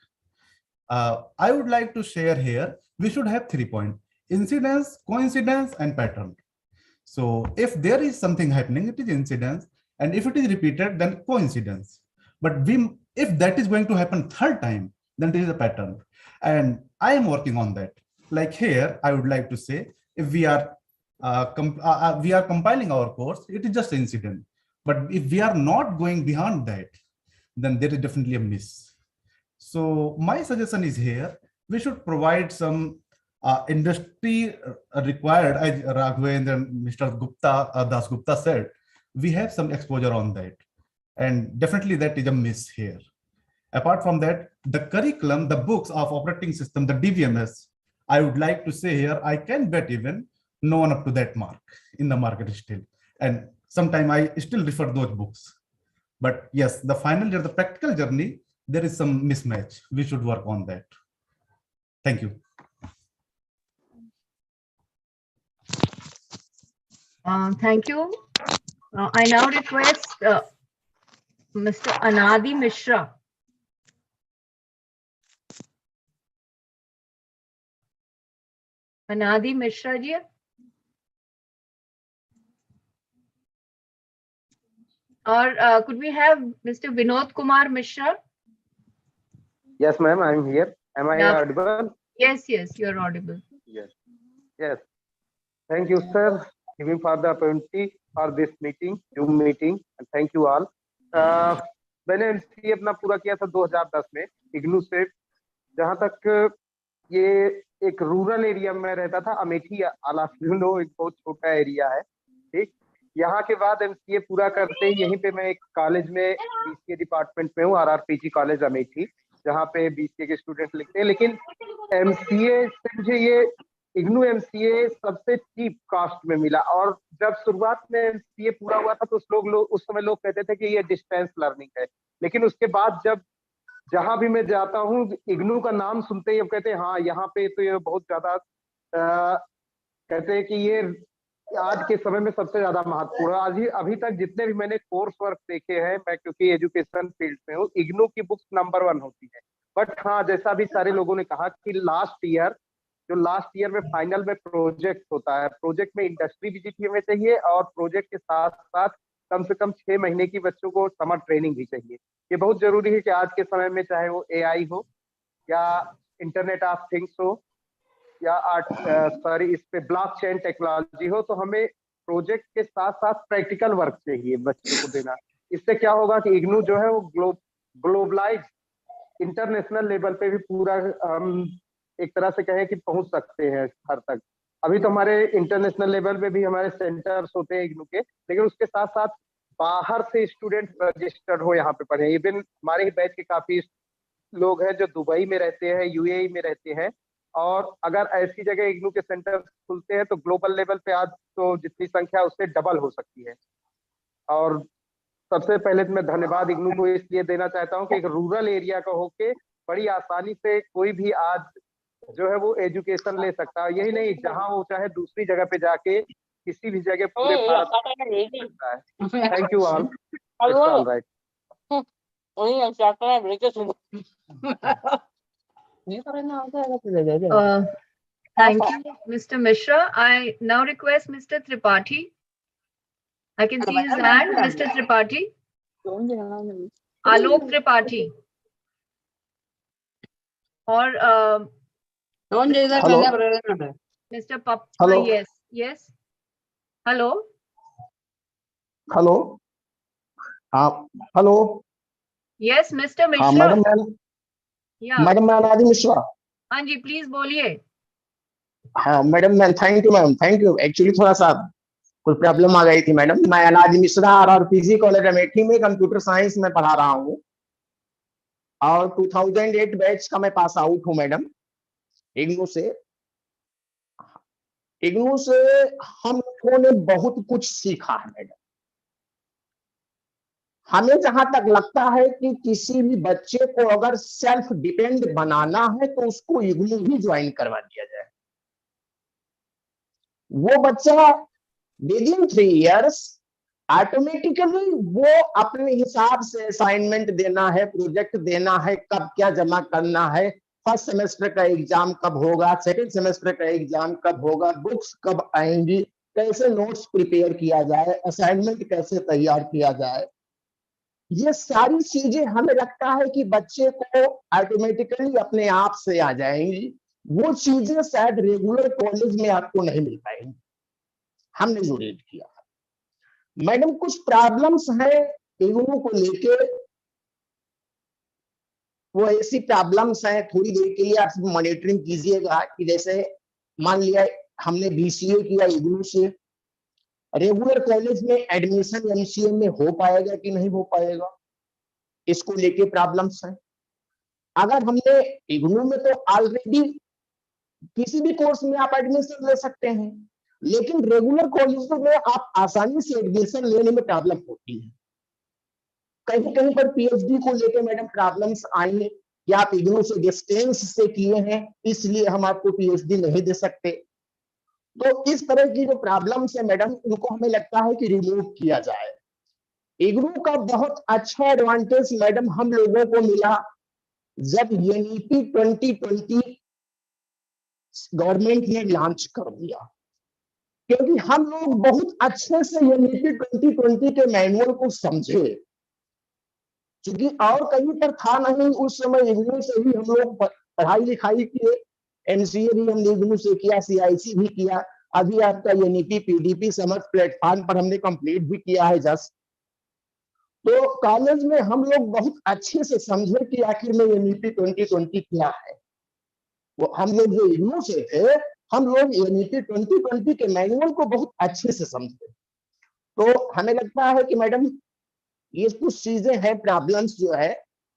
I would like to share here, we should have 3 points: incidence, coincidence, and pattern. So if there is something happening, it is incidence, and if it is repeated, then coincidence. But if that is going to happen third time, then it is a pattern. And I am working on that. Like here, I would like to say, if we are compiling our course, it is just an incident. But if we are not going beyond that, then there is definitely a miss. So my suggestion is here, we should provide some industry required, as Raghavendra and Mr. Gupta, Das Gupta said, we have some exposure on that. And definitely that is a miss here. Apart from that, the curriculum, the books of operating system, the DVMS, I would like to say here, I can bet even no one up to that mark in the market still. And sometimes I still refer those books. But yes, the final year, the practical journey, there is some mismatch. We should work on that. Thank you. Thank you. I now request Mr. Anadi Mishra. Anadi Mishra ji. Or could we have Mr. Vinod Kumar Mishra? Yes, ma'am, I am here. Am I audible? Yes, yes, you're audible. Yes. Yes. Thank you, sir, giving for the opportunity for this meeting, Zoom meeting, and thank you all. मैंने MCA अपना पूरा किया था 2010 में इग्नू से। जहां तक ये एक रूरल एरिया में रहता था, Amethi, all of you know, एक बहुत छोटा एरिया है, ठीक। यहाँ के बाद MCA पूरा करते ही यहीं पे मैं एक कॉलेज में BCA डिपार्टमेंट में हूँ, RRPG कॉलेज अमेठी, जहाँ पे BCA के स्टूडेंट लिखते हैं। लेकिन MCA से मुझे ये इग्नू MCA सबसे चीप कास्ट में मिला। और जब शुरुआत में MCA पूरा हुआ था तो उस समय लोग कहते थे कि ये डिस्टेंस लर्निंग है, लेकिन उसके बाद जब जहां भी मैं जाता हूँ इग्नू का नाम सुनते ही अब कहते हैं हाँ यहाँ पे तो ये बहुत ज्यादा कहते हैं कि ये आज के समय में सबसे ज्यादा महत्वपूर्ण। अभी तक जितने भी मैंने कोर्स वर्क देखे हैं, मैं क्योंकि एजुकेशन फील्ड में हूँ, इग्नू की बुक्स नंबर 1 होती है। बट हाँ, जैसा भी सारे लोगों ने कहा कि लास्ट ईयर में फाइनल में प्रोजेक्ट होता है, प्रोजेक्ट में इंडस्ट्री विजिट हमें चाहिए और प्रोजेक्ट के साथ साथ कम से कम 6 महीने की बच्चों को समर ट्रेनिंग भी चाहिए। ये बहुत जरूरी है कि आज के समय में चाहे वो AI हो या इंटरनेट ऑफ थिंग्स हो या इस पे ब्लॉकचेन टेक्नोलॉजी हो, तो हमें प्रोजेक्ट के साथ साथ प्रैक्टिकल वर्क चाहिए बच्चों को देना। इससे क्या होगा कि इग्नू जो है वो ग्लोबलाइज इंटरनेशनल लेवल पे भी पूरा एक तरह से कहें कि पहुंच सकते हैं हर तक। अभी तो हमारे इंटरनेशनल लेवल पे भी हमारे सेंटर्स होते हैं इग्नू के, लेकिन उसके साथ साथ बाहर से स्टूडेंट रजिस्टर्ड हो यहाँ पे पढ़े। इवन हमारे ही बैच के काफी लोग हैं जो दुबई में रहते हैं, UAE में रहते हैं, और अगर ऐसी जगह इग्नू के सेंटर खुलते हैं तो ग्लोबल लेवल पे आज तो जितनी संख्या उससे डबल हो सकती है। और सबसे पहले तो मैं धन्यवाद इग्नू को इसलिए देना चाहता हूँ कि एक रूरल एरिया का होके बड़ी आसानी से कोई भी आज जो है वो एजुकेशन ले सकता है। यही नहीं, जहाँ वो चाहे दूसरी जगह पे जाके किसी भी जगह पूरे भारत में सकता है। Thank you all. All right. Thank you, Mr. Mishra. I now request Mr. Tripathi. I can see his hand, Mr. Tripathi. Alok Tripathi. Or Mr. Pap. Hello. Yes, yes. Hello. Hello, हाँ hello. Yes, Mr. Mishra. हाँ madam, Yeah. Madam मैं अनादि मिश्रा। हाँ जी, please बोलिए। हाँ madam, मैं thank you ma'am, thank you. Actually थोड़ा सा कुछ प्रॉब्लम आ गई थी मैडम। मैं अनादि मिश्रा RRPG कॉलेज अमेठी में कंप्यूटर साइंस में पढ़ा रहा हूँ। और 2008 बैच का मैं पास आउट हूं मैडम इग्नू से। इग्नू से हम लोगों ने बहुत कुछ सीखा है मैडम। हमें जहां तक लगता है कि किसी भी बच्चे को अगर सेल्फ डिपेंड बनाना है तो उसको इग्नू ही ज्वाइन करवा दिया जाए। वो बच्चा विद इन 3 इयर्स ऑटोमेटिकली वो अपने हिसाब से असाइनमेंट देना है, प्रोजेक्ट देना है, कब क्या जमा करना है, फर्स्ट सेमेस्टर का एग्जाम कब होगा, सेकंड सेमेस्टर का एग्जाम कब होगा, बुक्स कब आएंगी, कैसे नोट्स प्रिपेयर किया जाए, असाइनमेंट कैसे तैयार किया जाए, ये सारी चीजें हमें लगता है कि बच्चे को ऑटोमेटिकली अपने आप से आ जाएंगी। वो चीजें शायद रेगुलर कॉलेज में आपको नहीं मिल पाएंगी। हमने जो रीड किया मैडम, कुछ प्रॉब्लम्स हैं इग्नू को लेके। वो ऐसी प्रॉब्लम्स हैं, थोड़ी देर के लिए आप मॉनिटरिंग कीजिएगा कि जैसे मान लिया हमने बीसीए किया इग्नू से, रेगुलर कॉलेज में एडमिशन एमसीए में हो पाएगा कि नहीं हो पाएगा, इसको लेके प्रॉब्लम्स हैं। अगर हमने इग्नू में तो ऑलरेडी किसी भी कोर्स में आप एडमिशन ले सकते हैं, लेकिन रेगुलर कॉलेजों में आप आसानी से एडमिशन लेने में प्रॉब्लम होती है। कहीं कहीं पर पीएचडी को लेकर मैडम प्रॉब्लम्स आई है कि आप इग्नू से डिस्टेंस से किए हैं इसलिए हम आपको पीएचडी नहीं दे सकते। तो इस तरह की जो प्रॉब्लम्स है मैडम, उनको हमें लगता है कि रिमूव किया जाए। इग्नू का बहुत अच्छा एडवांटेज मैडम हम लोगों को मिला जब यूनिटी 2020 गवर्नमेंट ने लॉन्च कर दिया, क्योंकि हम लोग बहुत अच्छे से यूनिटी 2020 के मैनुअल को समझे, क्योंकि और कहीं पर था नहीं उस समय। इग्नू से ही हम लोग पढ़ाई लिखाई किए, एमसीए भी हमने इग्नू से किया, सीआईसी भी किया, अभी आपका यूनिटी पीडीपी समझ प्लेटफॉर्म पर हमने कंप्लीट भी किया है जस्ट। तो कॉलेज में हम लोग बहुत अच्छे से समझे कि आखिर में यूनिटी 2020 क्या है। वो हम लोग जो इग्नू से थे, हम लोग यूनिटी 2020 के मैनुअल को बहुत अच्छे से समझे। तो हमें लगता है कि मैडम ये कुछ चीजें हैं, प्रॉब्लम्स जो है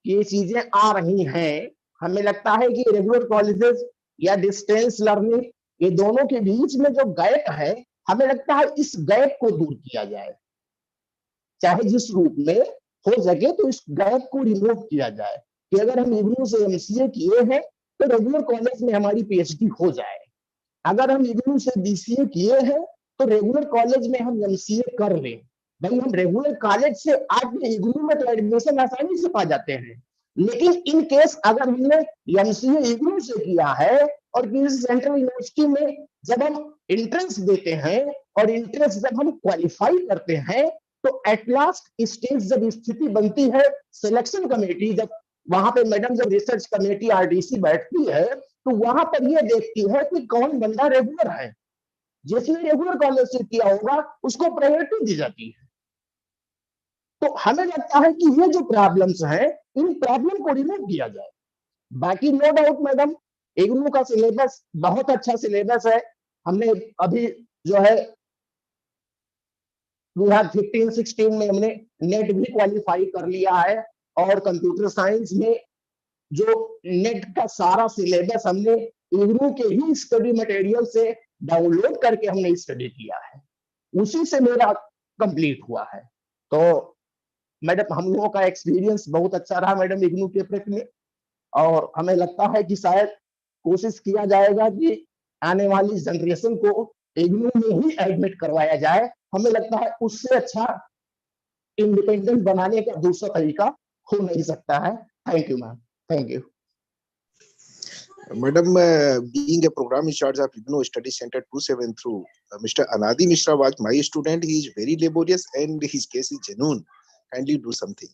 ये चीजें आ रही हैं। हमें लगता है कि रेगुलर कॉलेजेस या डिस्टेंस लर्निंग, ये दोनों के बीच में जो गैप है, हमें लगता है इस गैप को दूर किया जाए, चाहे जिस रूप में हो सके तो इस गैप को रिमूव किया जाए कि अगर हम इग्नू से एमसीए किए हैं तो रेगुलर कॉलेज में हमारी पीएचडी हो जाए। अगर हम इग्नू से बीसीए किए हैं तो रेगुलर कॉलेज में हम एमसीए कर लें। भाई हम रेगुलर कॉलेज से आगे इग्नू में तो एडमिशन आसानी से पा जाते हैं, लेकिन इन केस अगर हमने एमसीए इग्नू से किया है और किसी सेंट्रल यूनिवर्सिटी में जब हम एंट्रेंस देते हैं और एंट्रेंस जब हम क्वालिफाई करते हैं, तो एट लास्ट स्टेज जब स्थिति बनती है, सिलेक्शन कमेटी जब वहां पे मैडम जब रिसर्च कमेटी आरडीसी बैठती है, तो वहां पर यह देखती है कि कौन बंदा रेगुलर है। जिसने रेगुलर कॉलेज से किया होगा उसको प्रायोरिटी दी जाती है। तो हमें लगता है कि ये जो प्रॉब्लम्स हैं, इन प्रॉब्लम को रिमूव किया जाए। बाकी नो डाउट मैडम, इग्नू का सिलेबस बहुत अच्छा सिलेबस है। हमने अभी जो है 2015-16 में हमने नेट भी क्वालिफाई कर लिया है, और कंप्यूटर साइंस में जो नेट का सारा सिलेबस हमने इग्नू के ही स्टडी मटेरियल से डाउनलोड करके हमने स्टडी किया है, उसी से मेरा कंप्लीट हुआ है। तो मैडम हम लोगों का एक्सपीरियंस बहुत अच्छा रहा मैडम इग्नू के प्रति में, और हमें लगता है कि शायद कोशिश किया जाएगा कि आने वाली जनरेशन को इग्नू में ही एडमिट करवाया जाए। हमें लगता है उससे अच्छा इंडिपेंडेंट बनाने का दूसरा तरीका हो नहीं सकता है। Thank you ma'am, thank you. Madam, being a program in charge of IGNOU Study Center 273, Mr. Anadi Mishra was my student. He is very laborious and his case is genuine. Kindly do something.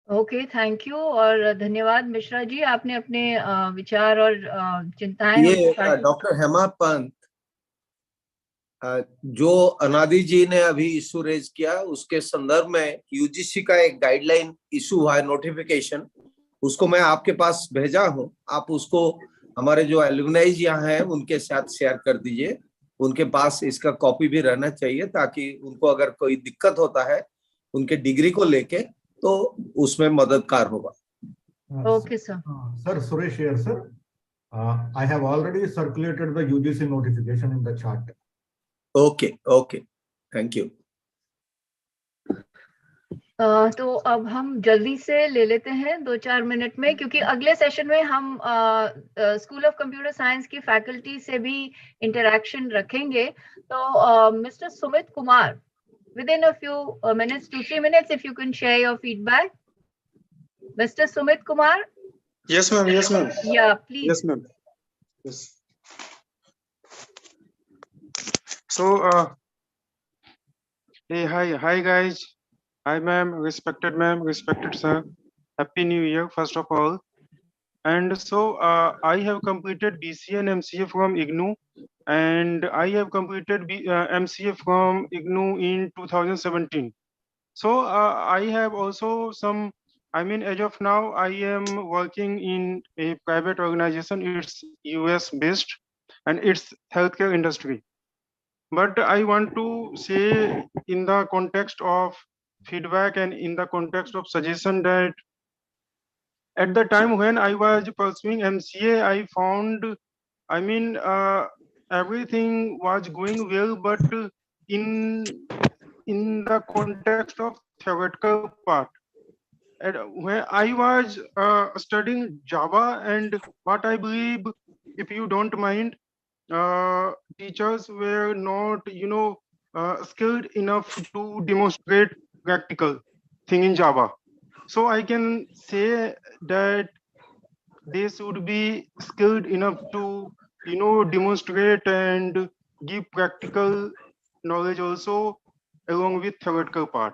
Okay, thank you और धन्यवाद मिश्रा जी, आपने अपने विचार और चिंताएं ये doctor Hema Pant, जो अनादि जी ने अभी इशू रेज किया, उसके संदर्भ में यूजीसी का एक गाइडलाइन इशू हुआ है, नोटिफिकेशन, उसको मैं आपके पास भेजा हूं। आप उसको हमारे जो एलुमनाइज यहाँ हैं उनके साथ शेयर कर दीजिए। उनके पास इसका कॉपी भी रहना चाहिए, ताकि उनको अगर कोई दिक्कत होता है उनके डिग्री को लेके तो उसमें मददगार होगा। Okay, sir. Sir, Suresh here, sir. I have already circulated the UGC notification in the chat. Okay, okay. Thank you. तो अब हम जल्दी से ले लेते हैं 2-4 मिनट में, क्योंकि अगले सेशन में हम स्कूल ऑफ कंप्यूटर साइंस की फैकल्टी से भी इंटरेक्शन रखेंगे। तो mister Sumit Kumar, within a few minutes, 2-3 minutes, if you can share your feedback. Mr. Sumit Kumar? Yes, ma'am. Yes, ma'am. Yeah, please. Yes, ma'am. Yes. So, hey, hi guys. Hi, ma'am. Respected ma'am. Respected sir. Happy New Year, first of all. And so, I have completed BCA and MCA from IGNOU, and I have completed MCA from IGNOU in 2017. So, I have also some. I mean, as of now, I am working in a private organization. It's US based and it's healthcare industry. But I want to say in the context of feedback and in the context of suggestion that at the time when I was pursuing MCA, I found, I mean, everything was going well, but in the context of theoretical part, when I was studying Java, and what I believe, if you don't mind, teachers were not, skilled enough to demonstrate practical thing in Java. So I can say that they should be skilled enough to, demonstrate and give practical knowledge also along with theoretical part.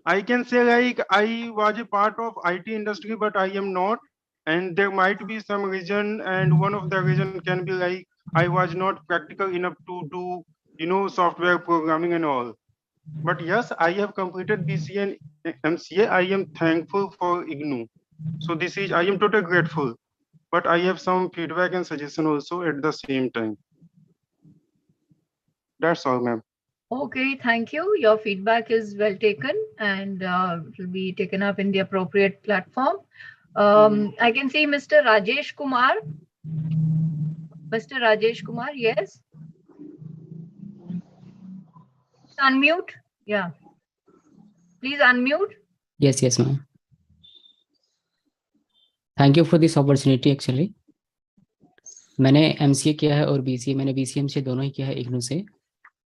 I can say like I was a part of IT industry, but I am not. And there might be some reason, and one of the reason can be like I was not practical enough to do, software programming and all. But yes, I have completed BCA and MCA. I am thankful for IGNOU. So I am totally grateful. But I have some feedback and suggestion also at the same time. That's all, ma'am. Okay, thank you. Your feedback is well taken and will be taken up in the appropriate platform. I can see Mr. Rajesh Kumar. Mr. Rajesh Kumar, yes. Unmute. Yeah. Please unmute. Yes, ma'am. Thank you for this opportunity actually. मैंने MCA किया है और BCA, मैंने BCA MCA दोनों ही किया है IGNOU से।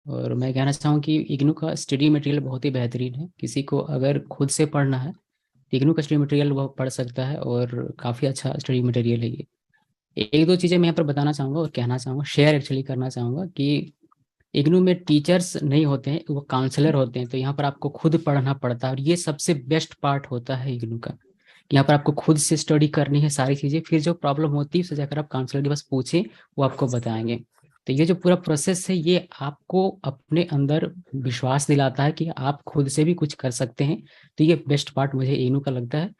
और मैं कहना चाहूँ कि IGNOU का स्टडी मटेरियल बहुत ही बेहतरीन है। किसी को अगर खुद से पढ़ना है तो IGNOU का स्टडी मटेरियल वो पढ़ सकता है और काफ़ी अच्छा स्टडी मटेरियल है ये। एक दो चीज़ें मैं यहाँ पर बताना चाहूँगा और कहना चाहूँगा, शेयर एक्चुअली करना चाहूँगा कि IGNOU में टीचर्स नहीं होते हैं, वो काउंसलर होते हैं। तो यहाँ पर आपको खुद पढ़ना पड़ता है और ये सबसे बेस्ट पार्ट होता है IGNOU का। यहाँ पर आपको खुद से स्टडी करनी है सारी चीज़ें, फिर जो प्रॉब्लम होती है उसे जाकर आप काउंसलर के पास पूछें, वो आपको बताएंगे। तो ये जो पूरा प्रोसेस है ये आपको अपने अंदर विश्वास दिलाता है कि आप खुद से भी कुछ कर सकते हैं। तो ये बेस्ट पार्ट मुझे IGNOU का लगता है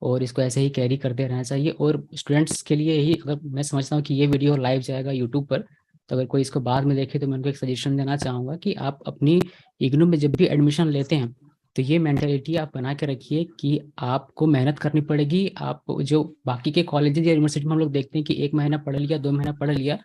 और इसको ऐसे ही कैरी करते रहना चाहिए। और स्टूडेंट्स के लिए यही, अगर मैं समझता हूँ कि ये वीडियो लाइव जाएगा यूट्यूब पर, तो अगर कोई इसको बाद में देखे तो मैं उनको एक सजेशन देना चाहूँगा कि आप अपनी IGNOU में जब भी एडमिशन लेते हैं तो ये मेंटालिटी आप बना के रखिए कि आपको मेहनत करनी पड़ेगी। आप जो बाकी के कॉलेजेस या यूनिवर्सिटी में हम लोग देखते हैं कि 1 महीना पढ़ लिया, 2 महीना पढ़ लिया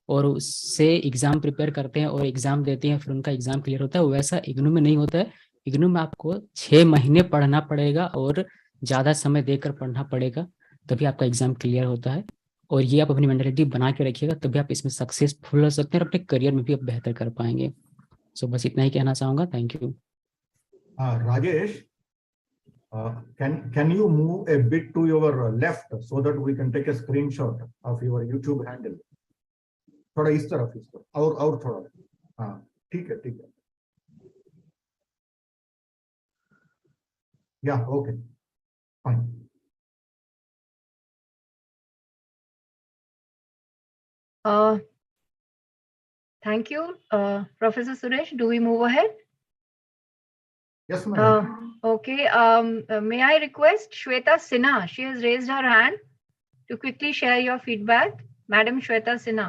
और उससे एग्जाम प्रिपेयर करते हैं और एग्जाम देते हैं, फिर उनका एग्जाम क्लियर होता है। वैसा IGNOU में नहीं होता है। IGNOU में आपको 6 महीने पढ़ना पड़ेगा और ज़्यादा समय देकर पढ़ना पड़ेगा, तभी आपका एग्जाम क्लियर होता है। और ये आप अपनी मेंटालिटी बना के रखिएगा, तभी आप इसमें सक्सेसफुल हो सकते हैं और अपने करियर में भी आप बेहतर कर पाएंगे। सो बस इतना ही कहना चाहूँगा। Thank you. Rajesh, can you move a bit to your left so that we can take a screenshot of your YouTube handle? थोड़ा इस तरफ और थोड़ा, हाँ ठीक है या okay fine. Thank you. Professor Suresh, do we move ahead? Yes, ma'am. Okay. May I request Shweta Sinha? She has raised her hand to quickly share your feedback. Madam Shweta Sinha.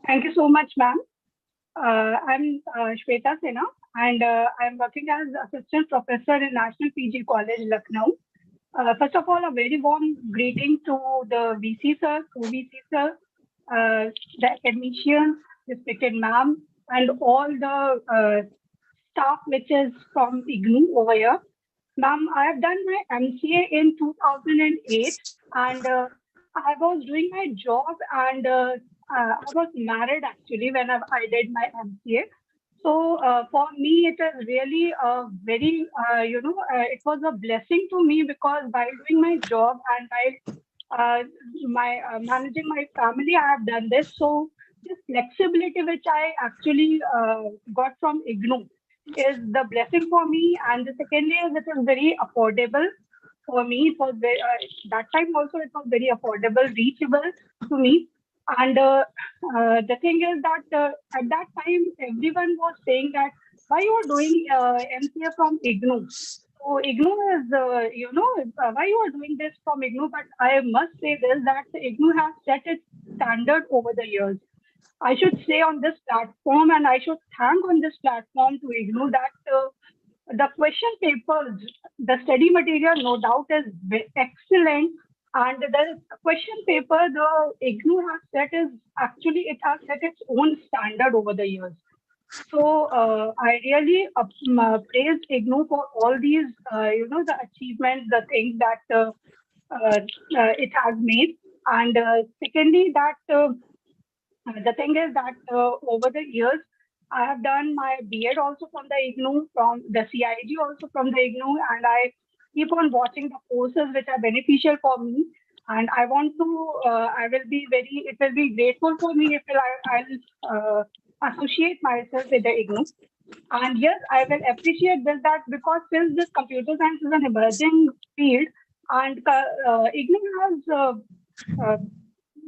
Thank you so much, ma'am. I'm Shweta Sinha, and I'm working as assistant professor in National PG College, Lucknow. First of all, a very warm greeting to the VC sir, co-VC sir, the academicians, respected ma'am, and all the staff which is from IGNU over here. Ma'am, I have done my MCA in 2008, and I was doing my job, and I was married actually when I did my MCA. So for me, it is really a very, it was a blessing to me because while doing my job and while managing my family, I have done this. So this flexibility which I actually got from IGNU is the blessing for me. And the secondly is it is very affordable for me. It was very, that time also it was very affordable, reachable to me. And the thing is that at that time, everyone was saying that why you are doing MCA from IGNU. So IGNU is, why you are doing this from IGNU. But I must say this, that IGNU has set its standard over the years. I should say on this platform, and I should thank on this platform to IGNU that the question papers, the study material, no doubt is excellent. And the question paper, the IGNU has set is actually, it has set its own standard over the years. So I really praise IGNU for all these, the achievements, the things that it has made. And secondly, that the thing is that over the years, I have done my B.Ed also from the IGNU, from the CIG also from the IGNU, and I keep on watching the courses which are beneficial for me. And I want to, it will be grateful for me if I'll associate myself with the IGNU. And yes, I will appreciate this, that because since this computer science is an emerging field, and IGNU has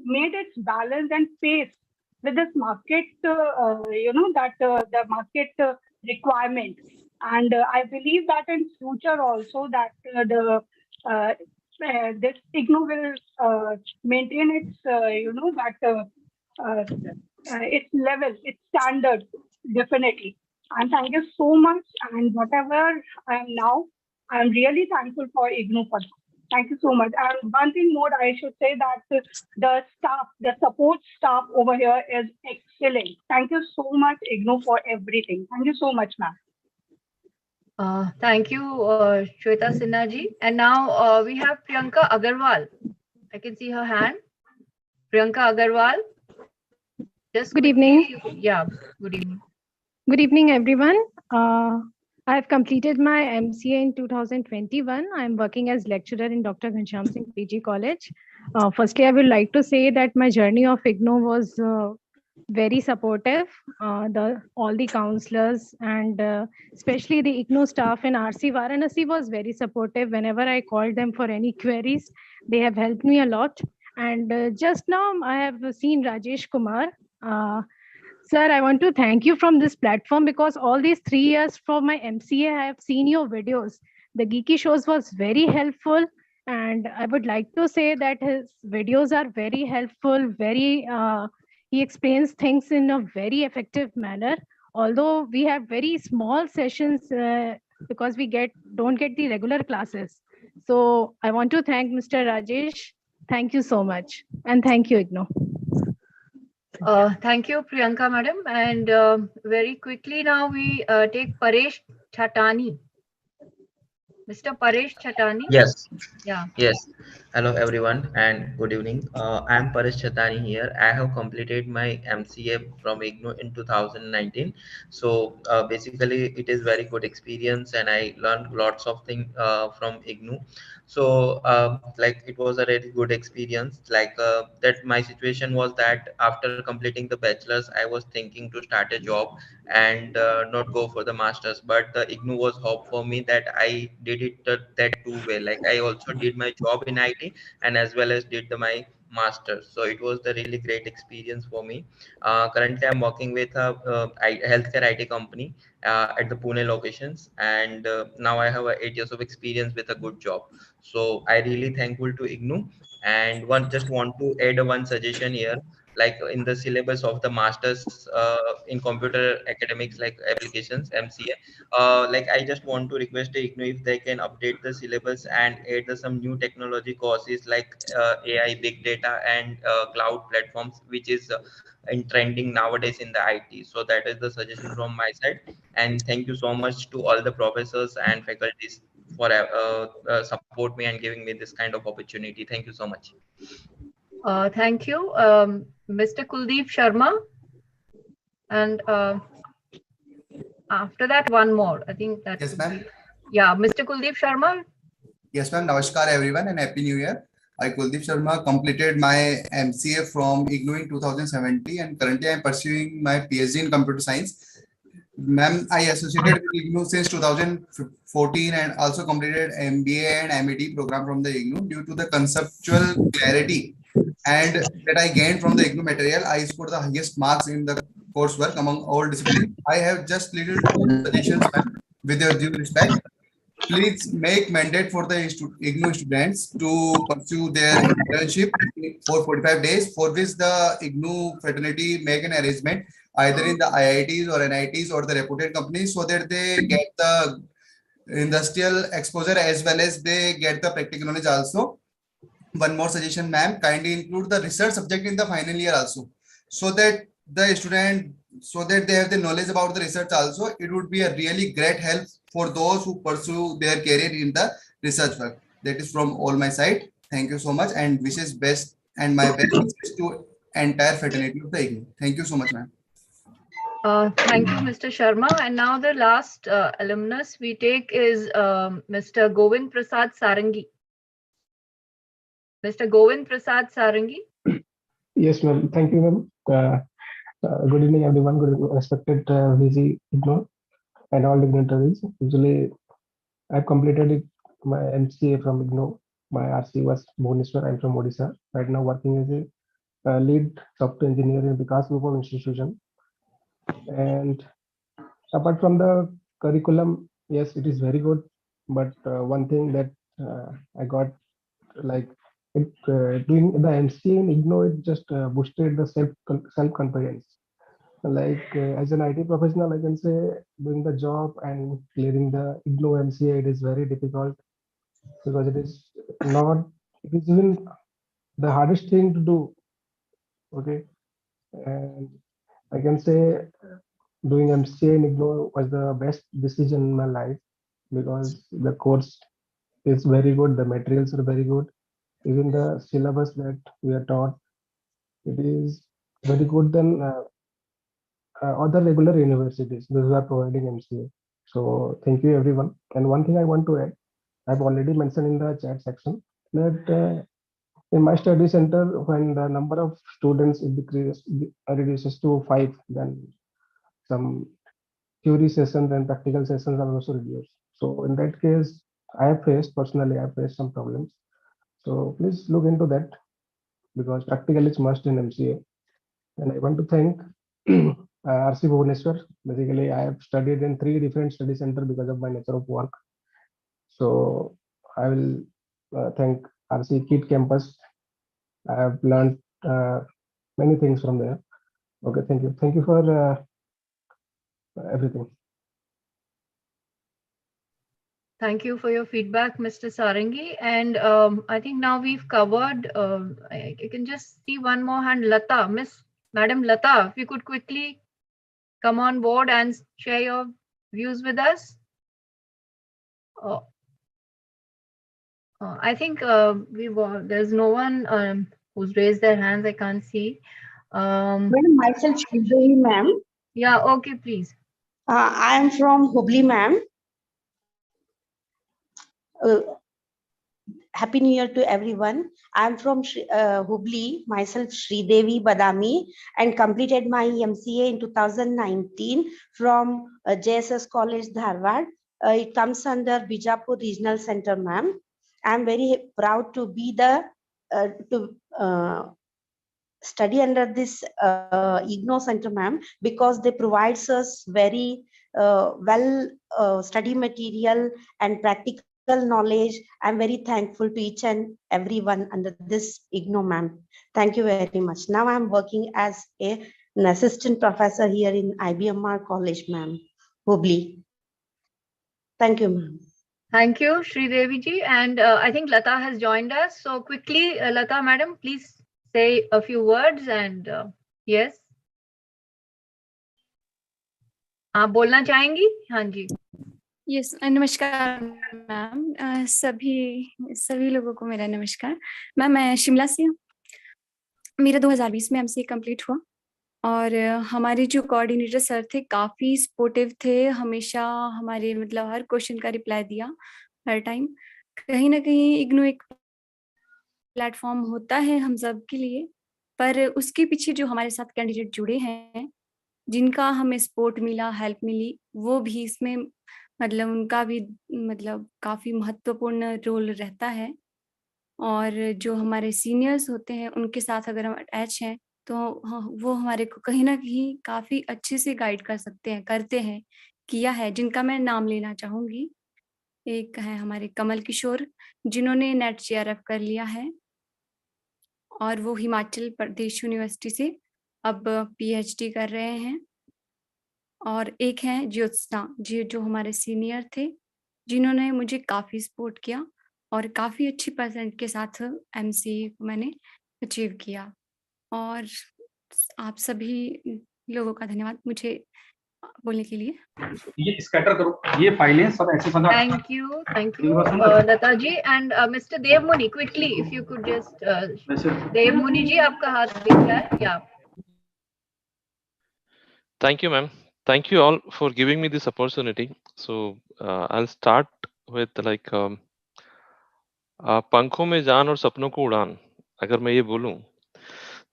made its balance and pace with this market, the market requirement. And I believe that in future also that this IGNU will maintain its, its level, its standard, definitely. And thank you so much. And whatever I am now, I'm really thankful for IGNU for that. Thank you so much. And one thing more, I should say that the staff, the support staff over here is excellent. Thank you so much, IGNU, for everything. Thank you so much, ma'am. Thank you, Shweta Sinha ji. And now we have Priyanka Agarwal. I can see her hand. Priyanka Agarwal. Just good evening. Yeah, good evening. Good evening, everyone. I have completed my MCA in 2021. I am working as lecturer in Dr. Ghanshyam Singh PG College. Firstly, I would like to say that my journey of IGNU was very supportive. All the counselors and especially the IGNU staff in RC Varanasi was very supportive. Whenever I called them for any queries, they have helped me a lot. And just now I have seen Rajesh Kumar. Sir, I want to thank you from this platform because all these 3 years for my MCA, I have seen your videos. The Geeky shows was very helpful. And I would like to say that his videos are very helpful, he explains things in a very effective manner. Although we have very small sessions because we don't get the regular classes. So I want to thank Mr. Rajesh. Thank you so much. And thank you, IGNU. Thank you, Priyanka madam. And very quickly now we take Paresh Chatani. Mr. Paresh Chatani. Yes. Yeah. Yes. Hello, everyone, and good evening. I am Paresh Chatani here. I have completed my MCA from IGNU in 2019. So basically, it is very good experience, and I learned lots of things from IGNU. So like it was a really good experience. Like that, my situation was that after completing the bachelor's, I was thinking to start a job and not go for the masters. But the IGNU was hope for me that I did it that two way. Like I also did my job in IT and as well as did my master's. So it was the really great experience for me. Currently, I'm working with a healthcare IT company at the Pune locations, and now I have 8 years of experience with a good job. So I really thankful to IGNU. And one just want to add one suggestion here. like in the syllabus of the masters in computer academics, like applications, MCA. Like I just want to request the IGNOU if they can update the syllabus and add some new technology courses like AI, big data, and cloud platforms, which is in trending nowadays in the IT. So that is the suggestion from my side. And thank you so much to all the professors and faculties for support me and giving me this kind of opportunity. Thank you so much. Thank you, Mr. Kuldeep Sharma. And after that, one more. I think that. Yes, ma'am. Yeah, Mr. Kuldeep Sharma. Yes, ma'am. Namaskar, everyone, and Happy New Year. I, Kuldeep Sharma, completed my MCA from IGNOU in 2017, and currently I am pursuing my PhD in computer science. Ma'am, I associated with IGNOU since 2014 and also completed MBA and MED program from the IGNOU. Due to the conceptual clarity and that I gained from the IGNOU material, I scored the highest marks in the coursework among all disciplines. I have just little two suggestions, ma'am, with your due respect. Please make mandate for the IGNOU students to pursue their internship for 45 days, for which the IGNOU fraternity make an arrangement either in the IITs or NITs or the reputed companies, so that they get the industrial exposure as well as they get the practical knowledge also. One more suggestion, ma'am, kindly include the research subject in the final year also, so that the student, so that they have the knowledge about the research also. It would be a really great help for those who pursue their career in the research work. That is from all my side. Thank you so much, and wishes best and my best wishes to entire fraternity of the IGNOU. Thank you so much, ma'am. Thank you, Mr. Sharma. And now the last alumnus we take is Mr. Govind Prasad Sarangi. Mr. Govind Prasad Sarangi. Yes, ma'am. Thank you, ma'am. Good evening, everyone. Good evening, respected VC IGNOU and all dignitaries. Usually, I completed my MCA from IGNOU. My RC was Bhubaneswar. I'm from Odisha. Right now, working as a lead software engineer in Vikas Group of Institution. And apart from the curriculum, yes, it is very good. But one thing that I got, like doing the MCA in IGNOU, it just boosted the self confidence. Like as an IT professional, I can say doing the job and clearing the IGNOU MCA, it is very difficult because it is not, it is even the hardest thing to do. Okay, and I can say doing MCA in IGNOU was the best decision in my life because the course is very good, the materials are very good, even the syllabus that we are taught, it is very good than other regular universities. Those are providing MCA. So thank you, everyone. And one thing I want to add, I've already mentioned in the chat section that in my study center, when the number of students reduces to 5, then some theory sessions and practical sessions are also reduced. So in that case, I have faced some problems. So please look into that because practical is must in MCA. And I want to thank RC Bhubaneswar. Basically, I have studied in 3 different study centers because of my nature of work. So I will thank RC Kit Campus. I have learned many things from there. Okay, thank you. Thank you for everything. Thank you for your feedback, Mr. Sarangi. And I think now we've covered, I can just see one more hand, Lata, Madam Lata, if you could quickly come on board and share your views with us. I think there's no one who's raised their hands. I can't see. Myself, Sridevi, ma'am. Yeah, okay, please. I am from Hubli, ma'am. Happy New Year to everyone. I'm from Hubli, myself Sridevi Badami, and completed my MCA in 2019 from JSS College, Dharwad. It comes under Bijapur Regional Center, ma'am. I'm very proud to be study under this IGNOU Center, ma'am, because they provides us very well study material and practical knowledge. I'm very thankful to each and everyone under this IGNOU, ma'am. Thank you very much. Now I'm working as an assistant professor here in IBMR College, ma'am, Hubli. Thank you, ma'am. Thank you, Sri Devi ji. And I think Lata has joined us. So quickly, Lata madam, please say a few words and yes. आप बोलना चाहेंगी? हाँ जी. Yes नमस्कार ma'am सभी लोगों को मेरा नमस्कार मैम मैं शिमला से हूँ मेरा 2020 में एमसीए कंप्लीट हुआ और हमारे जो कोऑर्डिनेटर सर थे काफ़ी सपोर्टिव थे हमेशा हमारे मतलब हर क्वेश्चन का रिप्लाई दिया हर टाइम कहीं ना कहीं इग्नू एक प्लेटफॉर्म होता है हम सब के लिए पर उसके पीछे जो हमारे साथ कैंडिडेट जुड़े हैं जिनका हमें सपोर्ट मिला हेल्प मिली वो भी इसमें मतलब उनका भी मतलब काफ़ी महत्वपूर्ण रोल रहता है और जो हमारे सीनियर्स होते हैं उनके साथ अगर हम अटैच हैं तो वो हमारे को कहीं ना कहीं काफ़ी अच्छे से गाइड कर सकते हैं करते हैं किया है जिनका मैं नाम लेना चाहूँगी एक है हमारे कमल किशोर जिन्होंने नेट JRF कर लिया है और वो हिमाचल प्रदेश यूनिवर्सिटी से अब PhD कर रहे हैं और एक हैं ज्योत्सना जी जो हमारे सीनियर थे जिन्होंने मुझे काफ़ी सपोर्ट किया और काफ़ी अच्छी परसेंट के साथ MCA को मैंने अचीव किया और आप सभी लोगों का धन्यवाद मुझे बोलने के लिए ये स्कैटर करो ये फाइलें सब ऐसे बना Thank you, Lata ji and Mr. Devmuni. Quickly, if you could just Devmuni ji, आपका हाथ दिख रहा है? Yeah. Thank you, ma'am. Thank you all for giving me this opportunity. So I'll start with like पंखों में जान और सपनों को उड़ान अगर मैं ये बोलूं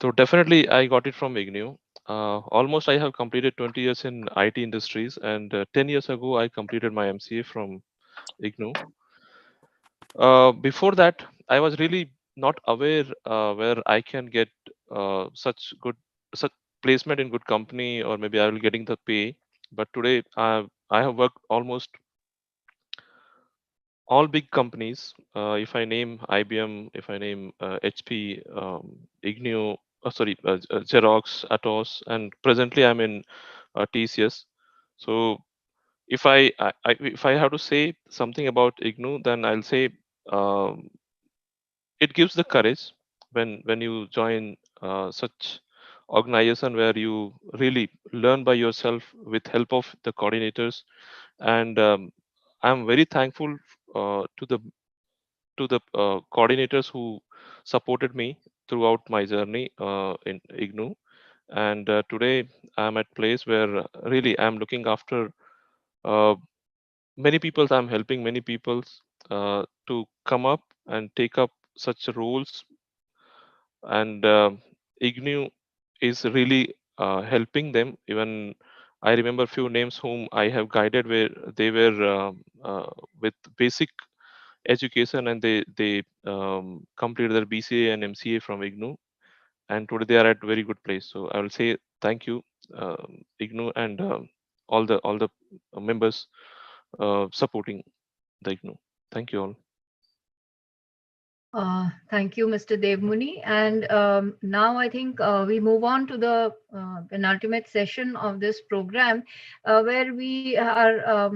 तो definitely I got it from IGNU. Almost I have completed 20 years in IT industries and 10 years ago I completed my MCA from IGNU. Before that I was really not aware where I can get such placement in good company or maybe I will getting the pay. But today I have worked almost all big companies. If I name IBM, if I name HP, IGNU, Xerox, Atos, and presently I'm in TCS. So if I have to say something about IGNU, then I'll say it gives the courage when you join such organization where you really learn by yourself with help of the coordinators and I'm very thankful to the coordinators who supported me throughout my journey in IGNU and today I'm at place where really I'm looking after many people. I'm helping many people to come up and take up such roles and IGNU is really helping them. Even I remember few names whom I have guided where they were with basic education and they completed their BCA and MCA from IGNU and today they are at very good place. So I will say thank you IGNU and all the members supporting the IGNU. Thank you all. Thank you, Mr. Devmuni. And now I think we move on to the penultimate session of this program, where we are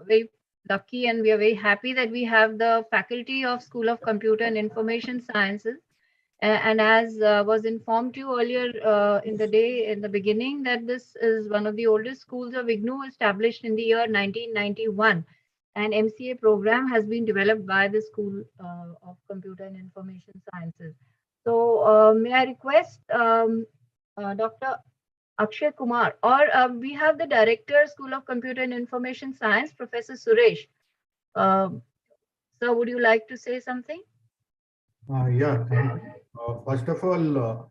very lucky and we are very happy that we have the faculty of School of Computer and Information Sciences. And as was informed to you earlier in the day, in the beginning, that this is one of the oldest schools of IGNU established in the year 1991. An MCA program has been developed by the School of Computer and Information Sciences. So may I request Dr. Akshay Kumar, or we have the Director, School of Computer and Information Science, Professor Suresh. Sir, would you like to say something? Yeah, thank you. First of all,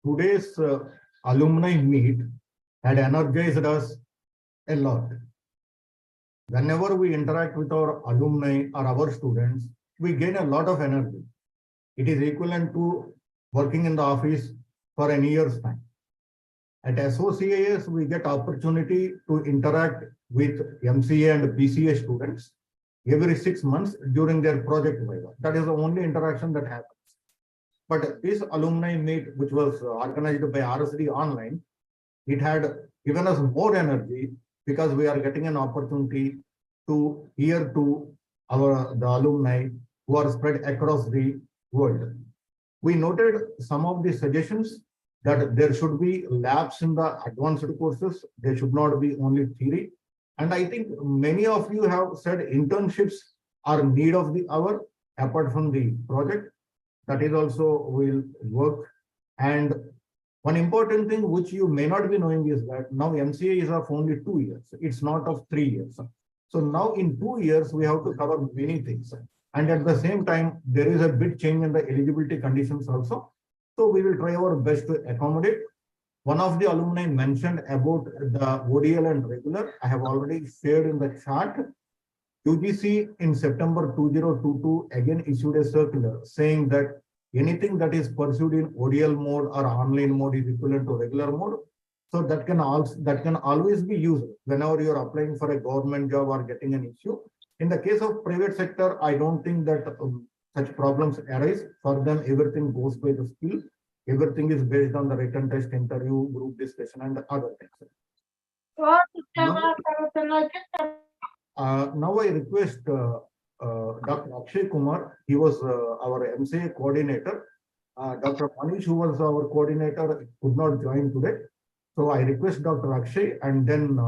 today's alumni meet had energized us a lot. Whenever we interact with our alumni or our students, we gain a lot of energy. It is equivalent to working in the office for a year's time. At SOCAS, we get opportunity to interact with MCA and BCA students. every 6 months during their project viva. That is the only interaction that happens. But this alumni meet, which was organized by RSD online, it had given us more energy because we are getting an opportunity to hear to the alumni who are spread across the world. We noted some of the suggestions that there should be labs in the advanced courses. There should not be only theory. And I think many of you have said internships are need of the hour apart from the project. That is also will work. And one important thing which you may not be knowing is that now MCA is of only 2 years. It's not of 3 years. So now in 2 years, we have to cover many things. And at the same time, there is a big change in the eligibility conditions also. So we will try our best to accommodate. One of the alumni mentioned about the ODL and regular. I have already shared in the chart. UGC in September 2022 again issued a circular saying that anything that is pursued in ODL mode or online mode is equivalent to regular mode. So that can always be used whenever you are applying for a government job or getting an issue. In the case of private sector, I don't think that such problems arise. For them, everything goes by the skill. Everything is based on the written test, interview, group discussion, and other things. Now I request Dr. Akshay Kumar. He was our MCA coordinator. Dr. Manish, who was our coordinator, could not join today. So I request Dr. Akshay and then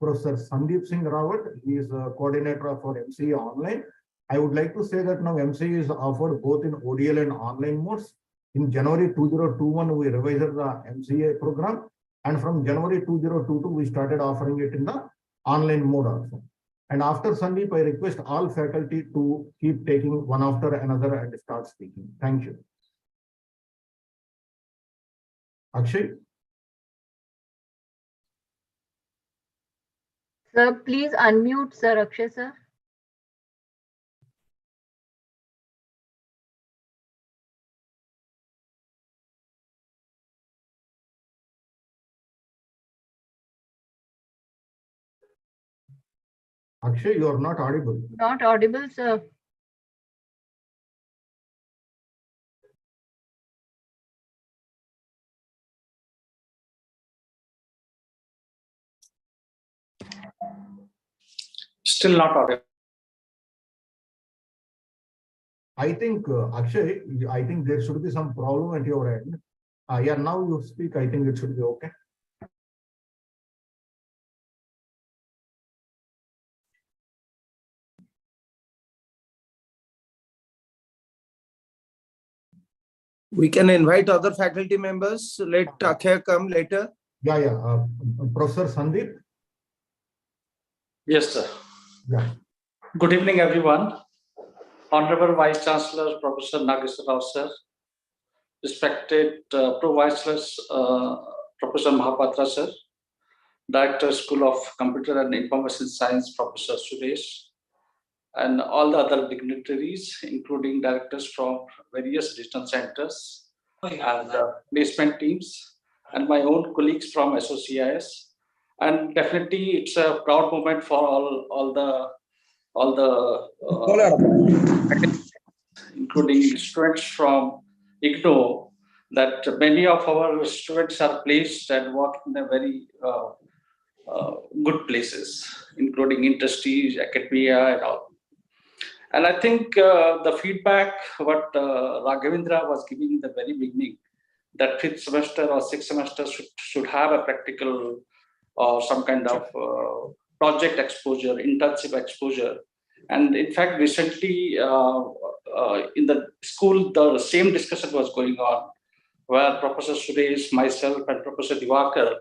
Professor Sandeep Singh Rawat. He is a coordinator for MCA online. I would like to say that now MCA is offered both in ODL and online modes. In January 2021, we revised the MCA program. And from January 2022, we started offering it in the online mode also. And after Sandeep, I request all faculty to keep taking one after another and start speaking. Thank you. Akshay? Sir, please unmute Sir Akshay, sir. Akshay, you are not audible. Not audible, sir. Still not audible. I think, Akshay, I think there should be some problem at your end. Yeah, now you speak. I think it should be okay. We can invite other faculty members. Let Akshay come later. Yeah. Professor Sandeep. Yes, sir. Yeah. Good evening, everyone. Honorable Vice Chancellor, Professor Nageswara Rao, sir. Respected Pro-Vice Chancellor, Professor Mahapatra, sir. Director, School of Computer and Information Science, Professor Suresh. And all the other dignitaries, including directors from various regional centers and placement teams, and my own colleagues from SOCIS. And definitely, it's a proud moment for all the including students from IGNO, that many of our students are placed and work in a very good places, including industries, academia, and all. And I think the feedback what Raghavendra was giving in the very beginning, that 5th semester or 6th semester should have a practical or some kind of project exposure, internship exposure. And in fact, recently in the school, the same discussion was going on, where Professor Suresh, myself, and Professor Divakar,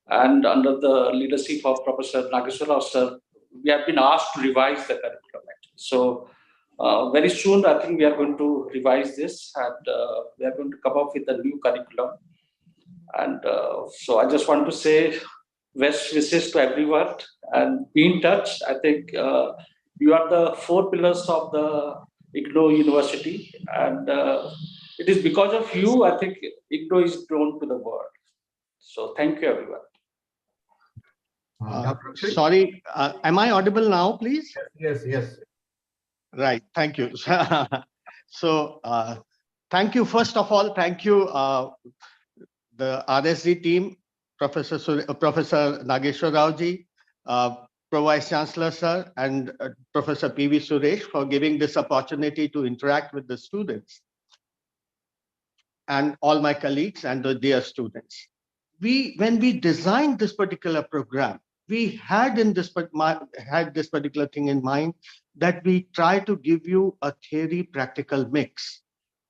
and under the leadership of Professor Nageswara sir, we have been asked to revise the curriculum. So very soon, I think we are going to revise this, and we are going to come up with a new curriculum. And so I just want to say best wishes to everyone and be in touch. I think you are the 4 pillars of the IGNO University, and it is because of you, I think IGNO is known to the world. So thank you, everyone. Sorry, am I audible now, please? Yes. Right. Thank you. So, thank you. First of all, thank you, the RSD team, Professor Nageshwar Rao ji, Pro Vice Chancellor Sir, and Professor P.V. Suresh for giving this opportunity to interact with the students and all my colleagues and the dear students. When we designed this particular program, we had this particular thing in mind, that we try to give you a theory practical mix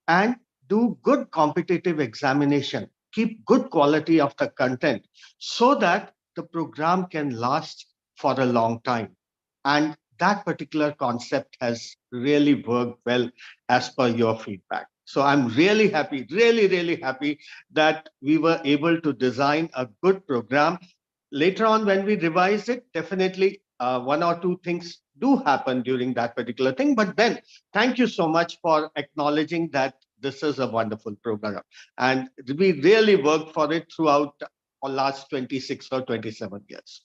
and do good competitive examination, keep good quality of the content so that the program can last for a long time. And that particular concept has really worked well as per your feedback. So I'm really happy, really happy that we were able to design a good program. Later on, when we revise it, definitely one or two things do happen during that particular thing. But then, thank you so much for acknowledging that this is a wonderful program. And we really worked for it throughout our last 26 or 27 years.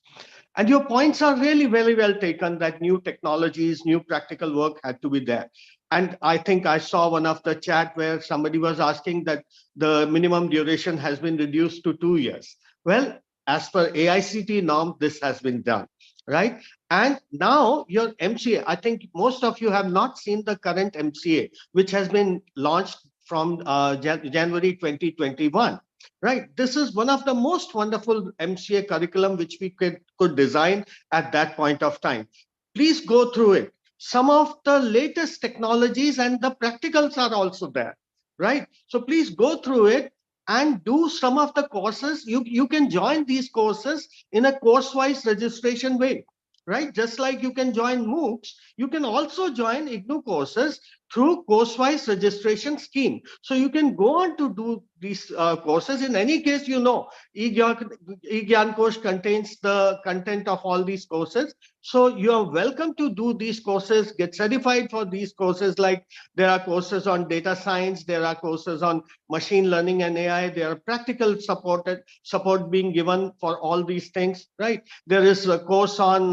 And your points are really very well taken, that new technologies, new practical work had to be there. And I think I saw one of the chat where somebody was asking that the minimum duration has been reduced to 2 years. Well, as per AICTE norm, this has been done, right? And now your MCA, I think most of you have not seen the current MCA, which has been launched from January 2021. Right. This is one of the most wonderful MCA curriculum which we could design at that point of time. Please go through it. Some of the latest technologies and the practicals are also there. Right. So please go through it and do some of the courses. You can join these courses in a course-wise registration way. Right. Just like you can join MOOCs, you can also join IGNOU courses through course-wise registration scheme. So you can go on to do these courses. In any case, you know, eGyan course contains the content of all these courses. So you are welcome to do these courses, get certified for these courses. Like there are courses on data science, there are courses on machine learning and AI, there are practical support being given for all these things, right? There is a course on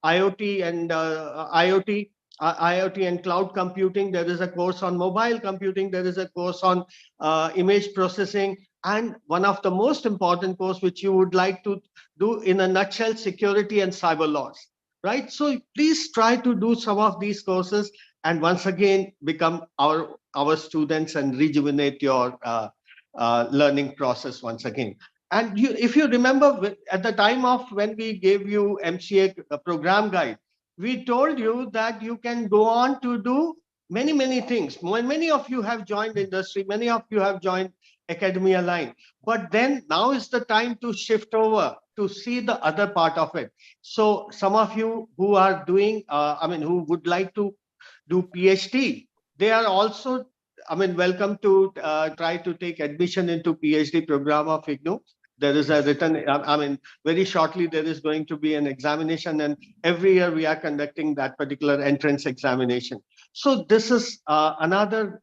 IoT and IoT and cloud computing. There is a course on mobile computing. There is a course on image processing. And one of the most important course which you would like to do in a nutshell, security and cyber laws, right? So please try to do some of these courses and once again become our students and rejuvenate your learning process once again. And if you remember at the time of when we gave you MCA program guide, we told you that you can go on to do many things. Many of you have joined industry, many of you have joined academia line, but then now is the time to shift over to see the other part of it. So some of you who are doing, who would like to do PhD, they are also, welcome to try to take admission into PhD program of IGNOU. There is a written, very shortly there is going to be an examination, and every year we are conducting that particular entrance examination. So this is another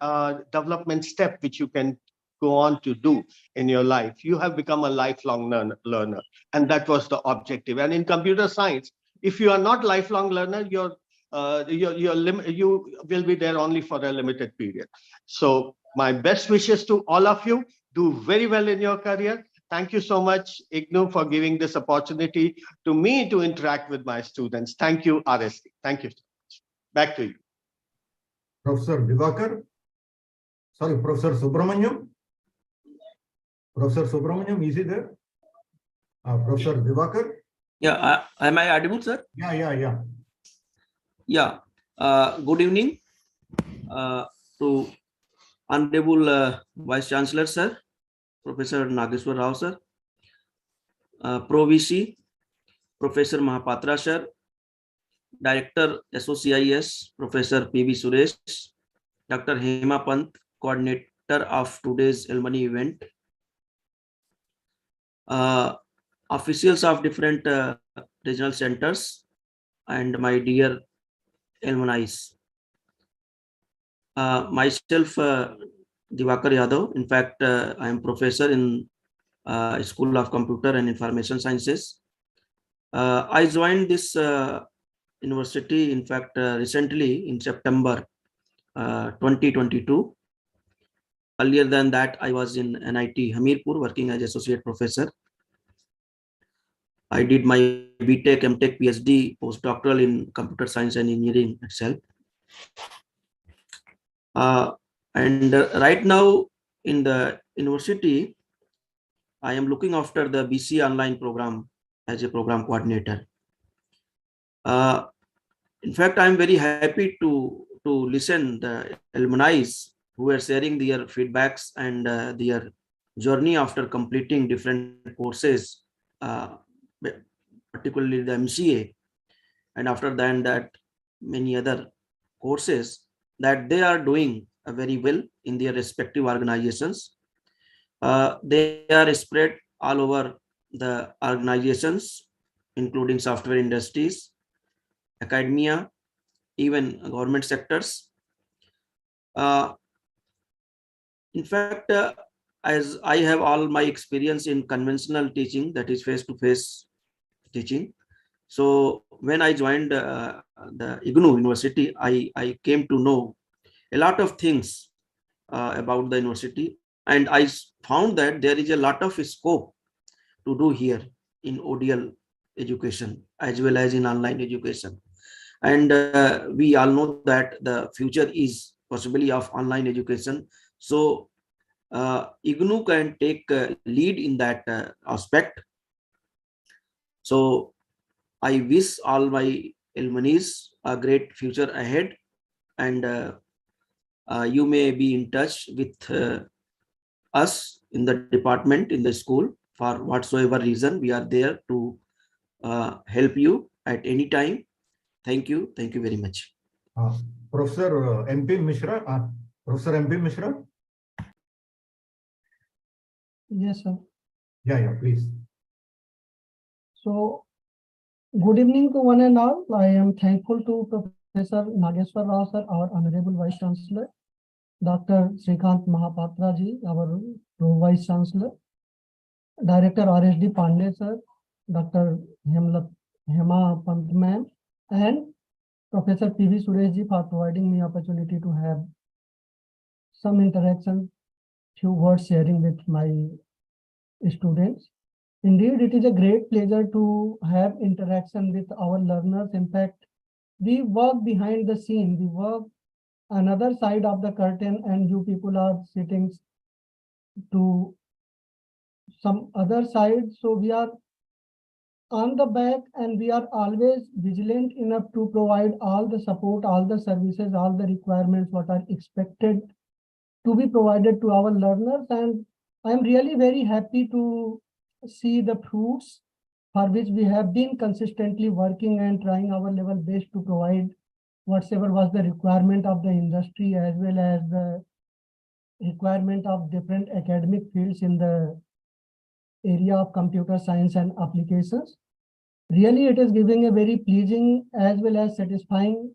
development step which you can go on to do in your life. You have become a lifelong learner, and that was the objective. And in computer science, if you are not lifelong learner, you will be there only for a limited period. So my best wishes to all of you. Do very well in your career. Thank you so much, IGNOU, for giving this opportunity to me to interact with my students. Thank you, RSD. Thank you so much. Back to you. Professor Divakar. Sorry, Professor Subramaniam. Professor Subramaniam, is he there? Professor Divakar. Yeah, am I audible, sir? Yeah. Yeah. Good evening to Honorable Vice Chancellor, sir, Professor Nageshwar Rao, sir, Pro VC, Professor Mahapatra, sir, Director SOCIS, Professor P.V. Suresh, Dr. Hema Pant, Coordinator of today's Alumni event, officials of different regional centers, and my dear alumni. Myself, Divakar Yadav. In fact, I am professor in School of Computer and Information Sciences. I joined this University, in fact, recently in September 2022. Earlier than that, I was in NIT Hamirpur working as associate professor. I did my BTech, MTech, PhD, postdoctoral in computer science and engineering itself. And right now in the university, I am looking after the BCA online program as a program coordinator. In fact, I'm very happy to listen the alumni who are sharing their feedbacks and their journey after completing different courses, particularly the MCA, and after that many other courses that they are doing very well in their respective organizations. They are spread all over the organizations, including software industries, academia, even government sectors. In fact, as I have all my experience in conventional teaching, that is face-to-face teaching. So when I joined the IGNOU University, I came to know a lot of things about the university, and I found that there is a lot of scope to do here in ODL education as well as in online education. And we all know that the future is possibly of online education. So IGNOU can take lead in that aspect. So I wish all my alumni a great future ahead, and you may be in touch with us in the department, in the school, for whatsoever reason. We are there to help you at any time. Thank you. Thank you very much. Professor MP Mishra. Professor MP Mishra. Yes, sir. Yeah, please. So, good evening to one and all. I am thankful to Professor Nageshwar Rao, sir, our Honorable Vice Chancellor, Dr. Srikant Mahapatra ji, our Vice Chancellor, Director RSD Pandey, sir, Dr. Hema Pant ma'am, and Professor PV Suresh ji for providing me opportunity to have some interaction, few words sharing with my students. Indeed, it is a great pleasure to have interaction with our learners. In fact, we work behind the scene, we work another side of the curtain, and you people are sitting to some other side. So we are on the back, and we are always vigilant enough to provide all the support, all the services, all the requirements what are expected to be provided to our learners. And I am really very happy to see the fruits for which we have been consistently working and trying our level best to provide whatever was the requirement of the industry as well as the requirement of different academic fields in the area of computer science and applications. Really, it is giving a very pleasing as well as satisfying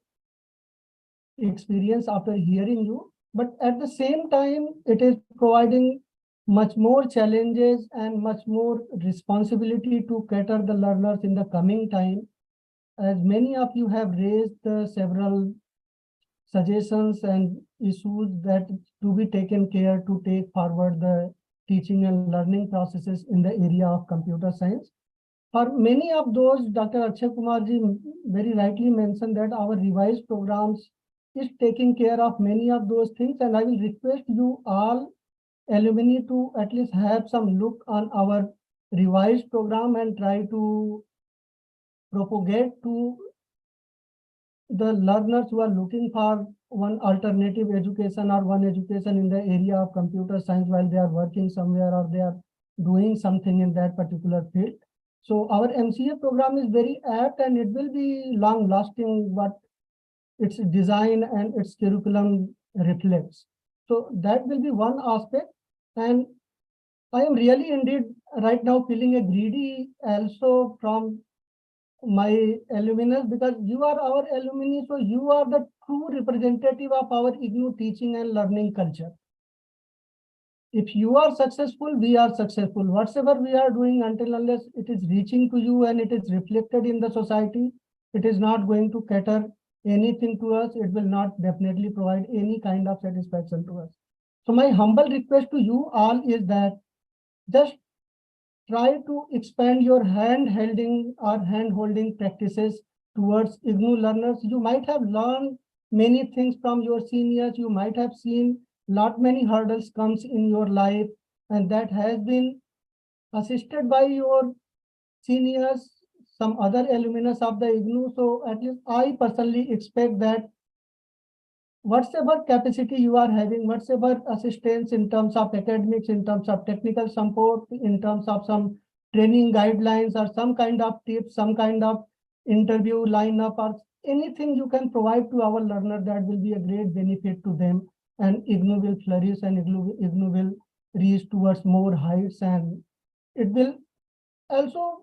experience after hearing you. But at the same time, it is providing much more challenges and much more responsibility to cater the learners in the coming time. As many of you have raised several suggestions and issues that to be taken care to take forward the teaching and learning processes in the area of computer science. For many of those, Dr. Akshay Kumar ji very rightly mentioned that our revised programs is taking care of many of those things, and I will request you all alumni to at least have some look on our revised program and try to propagate to the learners who are looking for one alternative education or one education in the area of computer science while they are working somewhere or they are doing something in that particular field. So our MCA program is very apt, and it will be long lasting what its design and its curriculum reflects. So that will be one aspect. And I am really indeed right now feeling a greedy also from my alumni, because you are our alumni, so you are the true representative of our IGNOU teaching and learning culture. If you are successful, we are successful. Whatever we are doing, until unless it is reaching to you and it is reflected in the society, it is not going to cater anything to us. It will not definitely provide any kind of satisfaction to us. So my humble request to you all is that just try to expand your hand-holding practices towards IGNOU learners. You might have learned many things from your seniors. You might have seen many hurdles comes in your life, and that has been assisted by your seniors, some other alumni of the IGNOU. So at least I personally expect that whatever capacity you are having, whatever assistance in terms of academics, in terms of technical support, in terms of some training guidelines or some kind of tips, some kind of interview lineup or anything you can provide to our learner, that will be a great benefit to them, and IGNOU will flourish and IGNOU will reach towards more heights, and it will also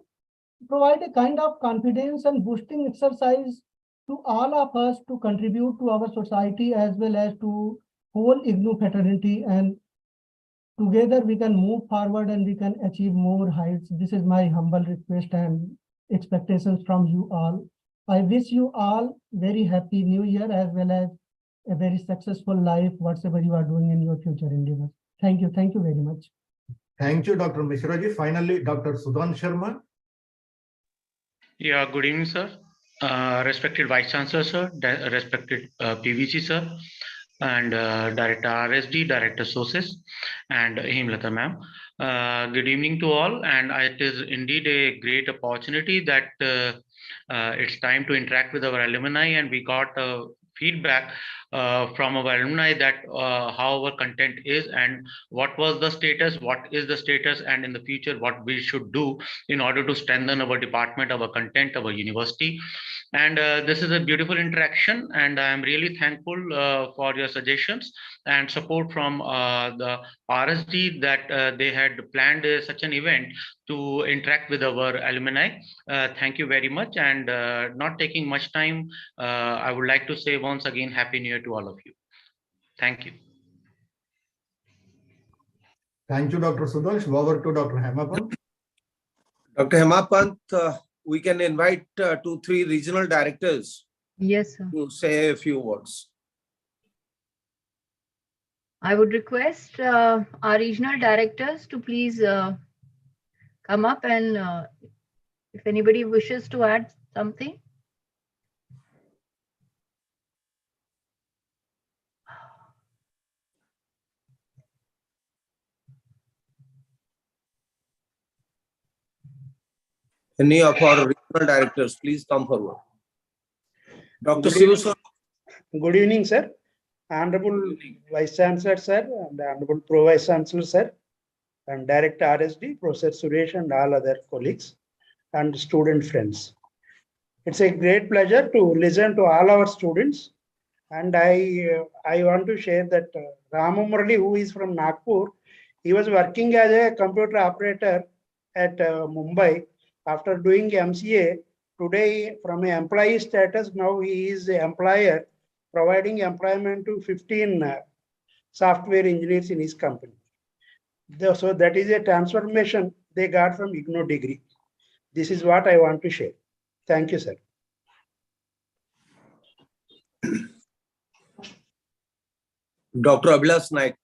provide a kind of confidence and boosting exercise to all of us to contribute to our society as well as to whole IGNOU fraternity, and together we can move forward and we can achieve more heights. This is my humble request and expectations from you all. I wish you all very happy new year as well as a very successful life, whatever you are doing in your future endeavors. Thank you. Thank you very much. Thank you, Dr. Mishraji. Finally, Dr. Sudhan Sharma. Yeah, good evening, sir. Respected Vice Chancellor, sir, respected PVC, sir, and Director RSD, Director Sources, and Himlata ma'am. Good evening to all, and it is indeed a great opportunity that it's time to interact with our alumni, and we got feedback from our alumni that how our content is and what was the status, what is the status, and in the future what we should do in order to strengthen our department, our content, our university. And this is a beautiful interaction, and I am really thankful for your suggestions and support from the RSD that they had planned such an event to interact with our alumni. Thank you very much, and not taking much time, I would like to say once again Happy New Year to all of you. Thank you. Thank you, Dr. Sudhanshu. Over to Dr. Hemapant. Dr. Hemapant, we can invite 2-3 regional directors. Yes, sir. To say a few words. I would request our regional directors to please come up, and if anybody wishes to add something. Any of our regional directors, please come forward. Dr. Siu, sir. Good evening, sir. Honorable Vice Chancellor, sir, and Honorable Pro Vice Chancellor, sir, and Director RSD, Professor Suresh, and all other colleagues and student friends. It's a great pleasure to listen to all our students. And I want to share that Ramu Murali, who is from Nagpur, he was working as a computer operator at Mumbai. After doing MCA, today from an employee status, now he is an employer providing employment to 15 software engineers in his company. So that is a transformation they got from IGNOU degree. This is what I want to share. Thank you, sir. Dr. Abhilash Naik.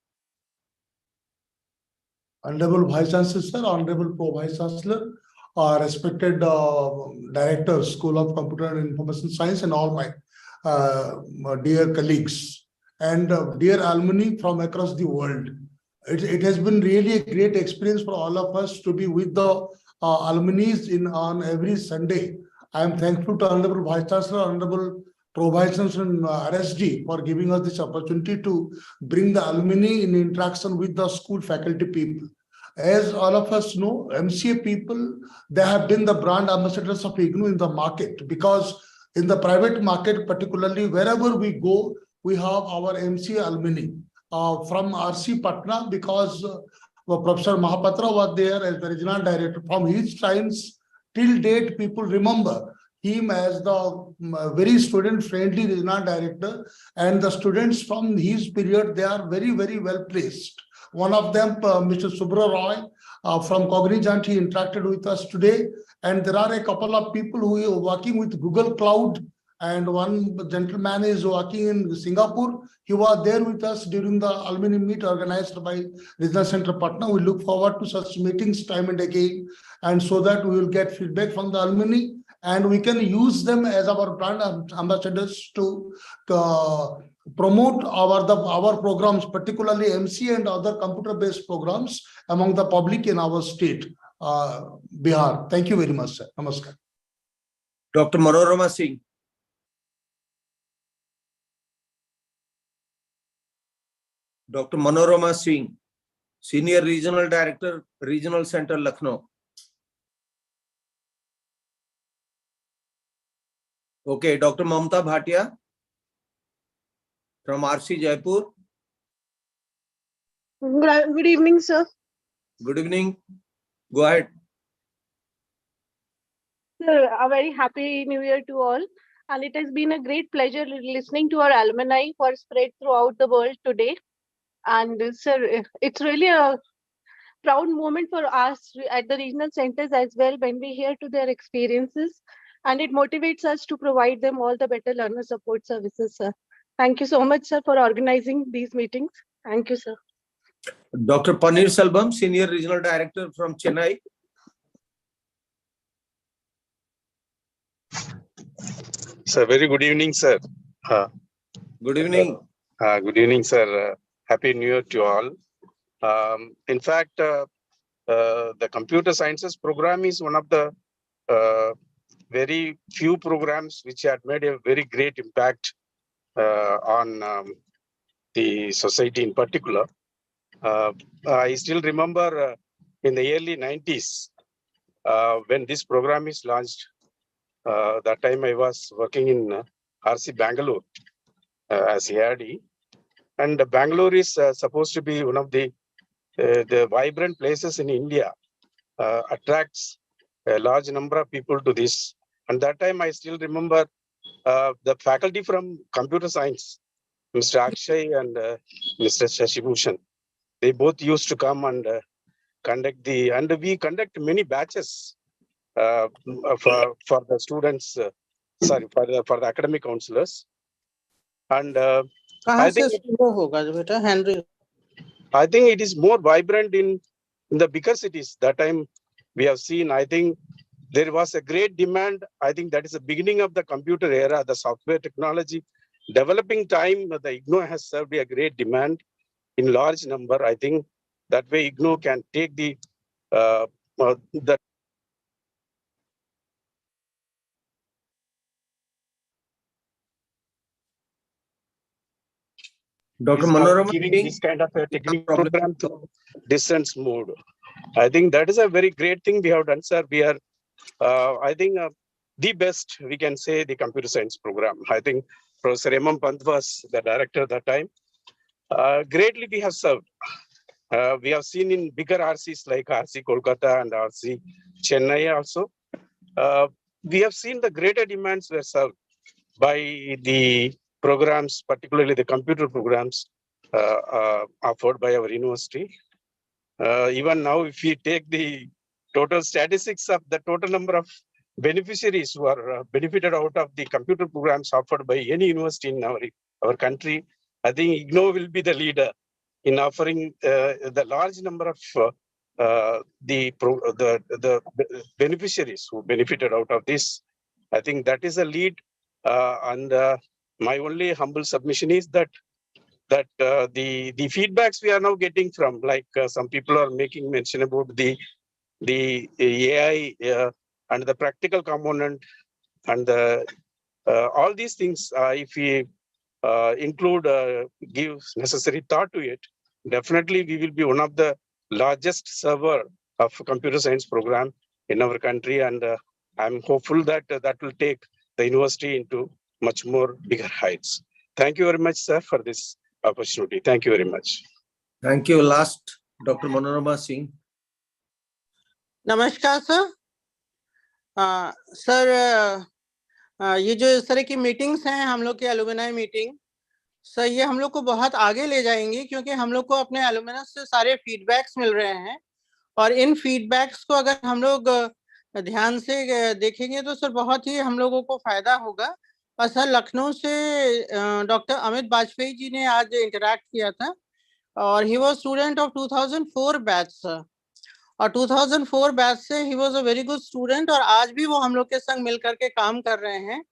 Honorable Vice Chancellor, sir, Honorable Pro Vice Chancellor, respected Director, School of Computer and Information Science, and all my dear colleagues and dear alumni from across the world. It has been really a great experience for all of us to be with the alumni on every Sunday. I am thankful to Honorable Vice Chancellor, Honorable Pro Vice Chancellor and RSD for giving us this opportunity to bring the alumni in interaction with the school faculty people. As all of us know, MCA people, they have been the brand ambassadors of IGNOU in the market, because in the private market, particularly wherever we go, we have our MCA alumni. From RC Patna, because Professor Mahapatra was there as the regional director. From his times till date, people remember him as the very student-friendly regional director, and the students from his period, they are very, very well placed. One of them, Mr. Subra Roy, from Cognizant. He interacted with us today. And there are a couple of people who are working with Google Cloud, and one gentleman is working in Singapore. He was there with us during the Alumni Meet organized by Regional Center Patna. We look forward to such meetings time and again, and so that we will get feedback from the alumni, and we can use them as our brand ambassadors to promote our programs, particularly MCA and other computer-based programs among the public in our state, Bihar. Thank you very much, sir. Namaskar. Dr. Manorama Singh. Dr. Manorama Singh, Senior Regional Director, Regional Center, Lucknow. Okay, Dr. Mamta Bhatia from RC Jaipur. Good evening, sir. Good evening. Go ahead. Sir, a very happy new year to all. And it has been a great pleasure listening to our alumni who are spread throughout the world today. And sir, it's really a proud moment for us at the regional centers as well when we hear to their experiences. And it motivates us to provide them all the better learner support services, sir. Thank you so much, sir, for organizing these meetings. Thank you, sir. Dr. Panir Selvam, Senior Regional Director from Chennai. Sir, very good evening, sir. Good evening. Good evening, sir. Happy New Year to all. In fact, the computer sciences program is one of the very few programs which had made a very great impact on the society in particular. I still remember in the early 90s when this program is launched. That time I was working in RC Bangalore as ARD, and Bangalore is supposed to be one of the vibrant places in India, attracts a large number of people to this. And that time I still remember the faculty from computer science, Mr. Akshay and Mr. Shashibhushan. They both used to come and we conduct many batches for the students, for the academic counselors. And I think it is more vibrant in the bigger cities. That time we have seen, I think there was a great demand. I think that is the beginning of the computer era, the software technology developing time. The IGNOU has served a great demand in large number. I think that way IGNOU can take the Dr. Manorama giving this kind of a technical program to distance mode. I think that is a very great thing we have done, sir. We are, I think, the best, we can say, the computer science program. I think Professor M. Pant was the director at that time. Greatly we have served. We have seen in bigger RCs like RC Kolkata and RC Chennai also. We have seen the greater demands were served by the programs, particularly the computer programs offered by our university. Even now, if we take the total statistics of the total number of beneficiaries who are benefited out of the computer programs offered by any university in our country, I think IGNOU will be the leader in offering the large number of the beneficiaries who benefited out of this. I think that is a lead. And my only humble submission is that the feedbacks we are now getting from, like some people are making mention about the AI and the practical component and all these things, if we include, give necessary thought to it, definitely we will be one of the largest server of computer science program in our country. And I'm hopeful that that will take the university into much more bigger heights. Thank you very much, sir, for this opportunity. Thank you very much. Thank you. Last, Dr. Manorama Singh. नमस्कार sir. Sir ये जो इस तरह की meetings हैं हम लोग की एलुमनाई मीटिंग, सर ये हम लोग को बहुत आगे ले जाएंगी, क्योंकि हम लोग को अपने एलुमनस से सारे फीडबैक्स मिल रहे हैं और इन फीडबैक्स को अगर हम लोग ध्यान से देखेंगे तो सर बहुत ही हम लोगों को फायदा होगा। और सर लखनऊ से डॉक्टर अमित वाजपेयी जी ने आज इंटरैक्ट किया था और he was student of 2004 batch sir, और 2004 बैच से he was a very good student और आज भी वो हम लोग के संग मिल करके काम कर रहे हैं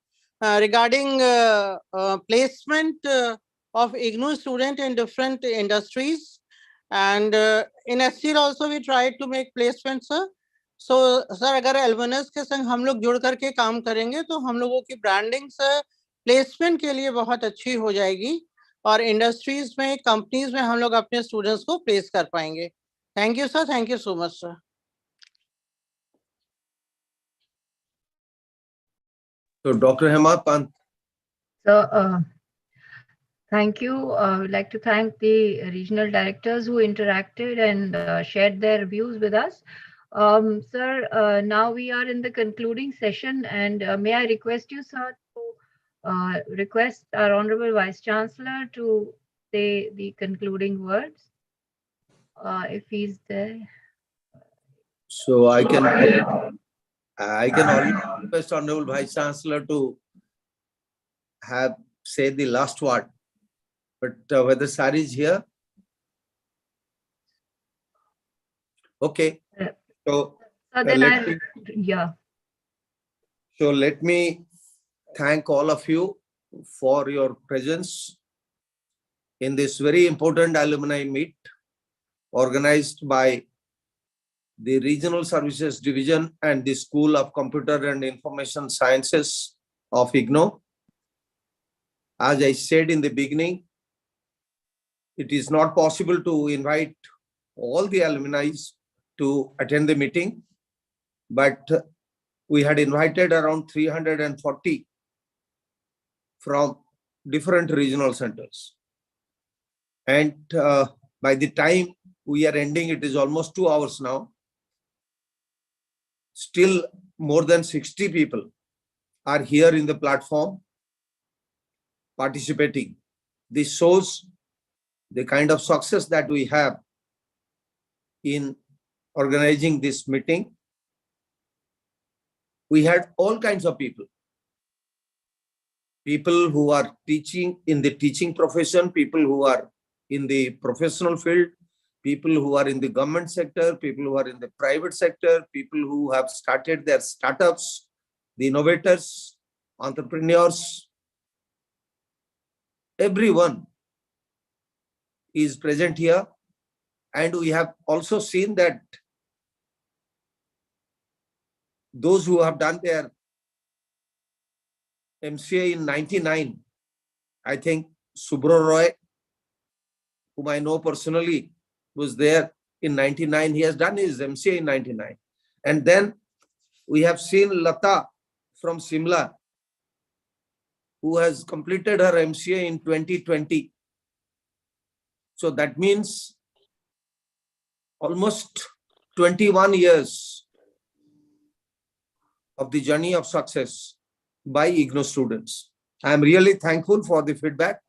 regarding placement of IGNOU student in different industries, and in SCL also we try to make placements sir. So sir अगर alumnus के संग हम लोग जुड़ करके काम करेंगे तो हम लोगों की branding सर placement के लिए बहुत अच्छी हो जाएगी और industries में companies में हम लोग अपने students को place कर पाएंगे। Thank you sir, thank you so much sir. So Dr. Hema Pant. So, thank you. I would like to thank the regional directors who interacted and shared their views with us. Sir, now we are in the concluding session, and may I request you, sir, to request our Honorable Vice Chancellor to say the concluding words, if he's there. So I can only request Honorable Vice Chancellor to have say the last word. But whether Sari is here? Okay. So, So let me thank all of you for your presence in this very important alumni meet organized by the Regional Services Division and the School of Computer and Information Sciences of IGNOU. As I said in the beginning, it is not possible to invite all the alumni to attend the meeting, but we had invited around 340 from different regional centers. And by the time we are ending, it is almost 2 hours now. Still more than 60 people are here in the platform participating. This shows the kind of success that we have in organizing this meeting. We had all kinds of people. People who are teaching in the teaching profession, people who are in the professional field, people who are in the government sector, people who are in the private sector, people who have started their startups, the innovators, entrepreneurs. Everyone is present here. And we have also seen that those who have done their MCA in 99, I think Subro Roy, whom I know personally, was there in 99. He has done his MCA in 99. And then we have seen Lata from Simla, who has completed her MCA in 2020. So that means almost 21 years of the journey of success by IGNOU students. I am really thankful for the feedback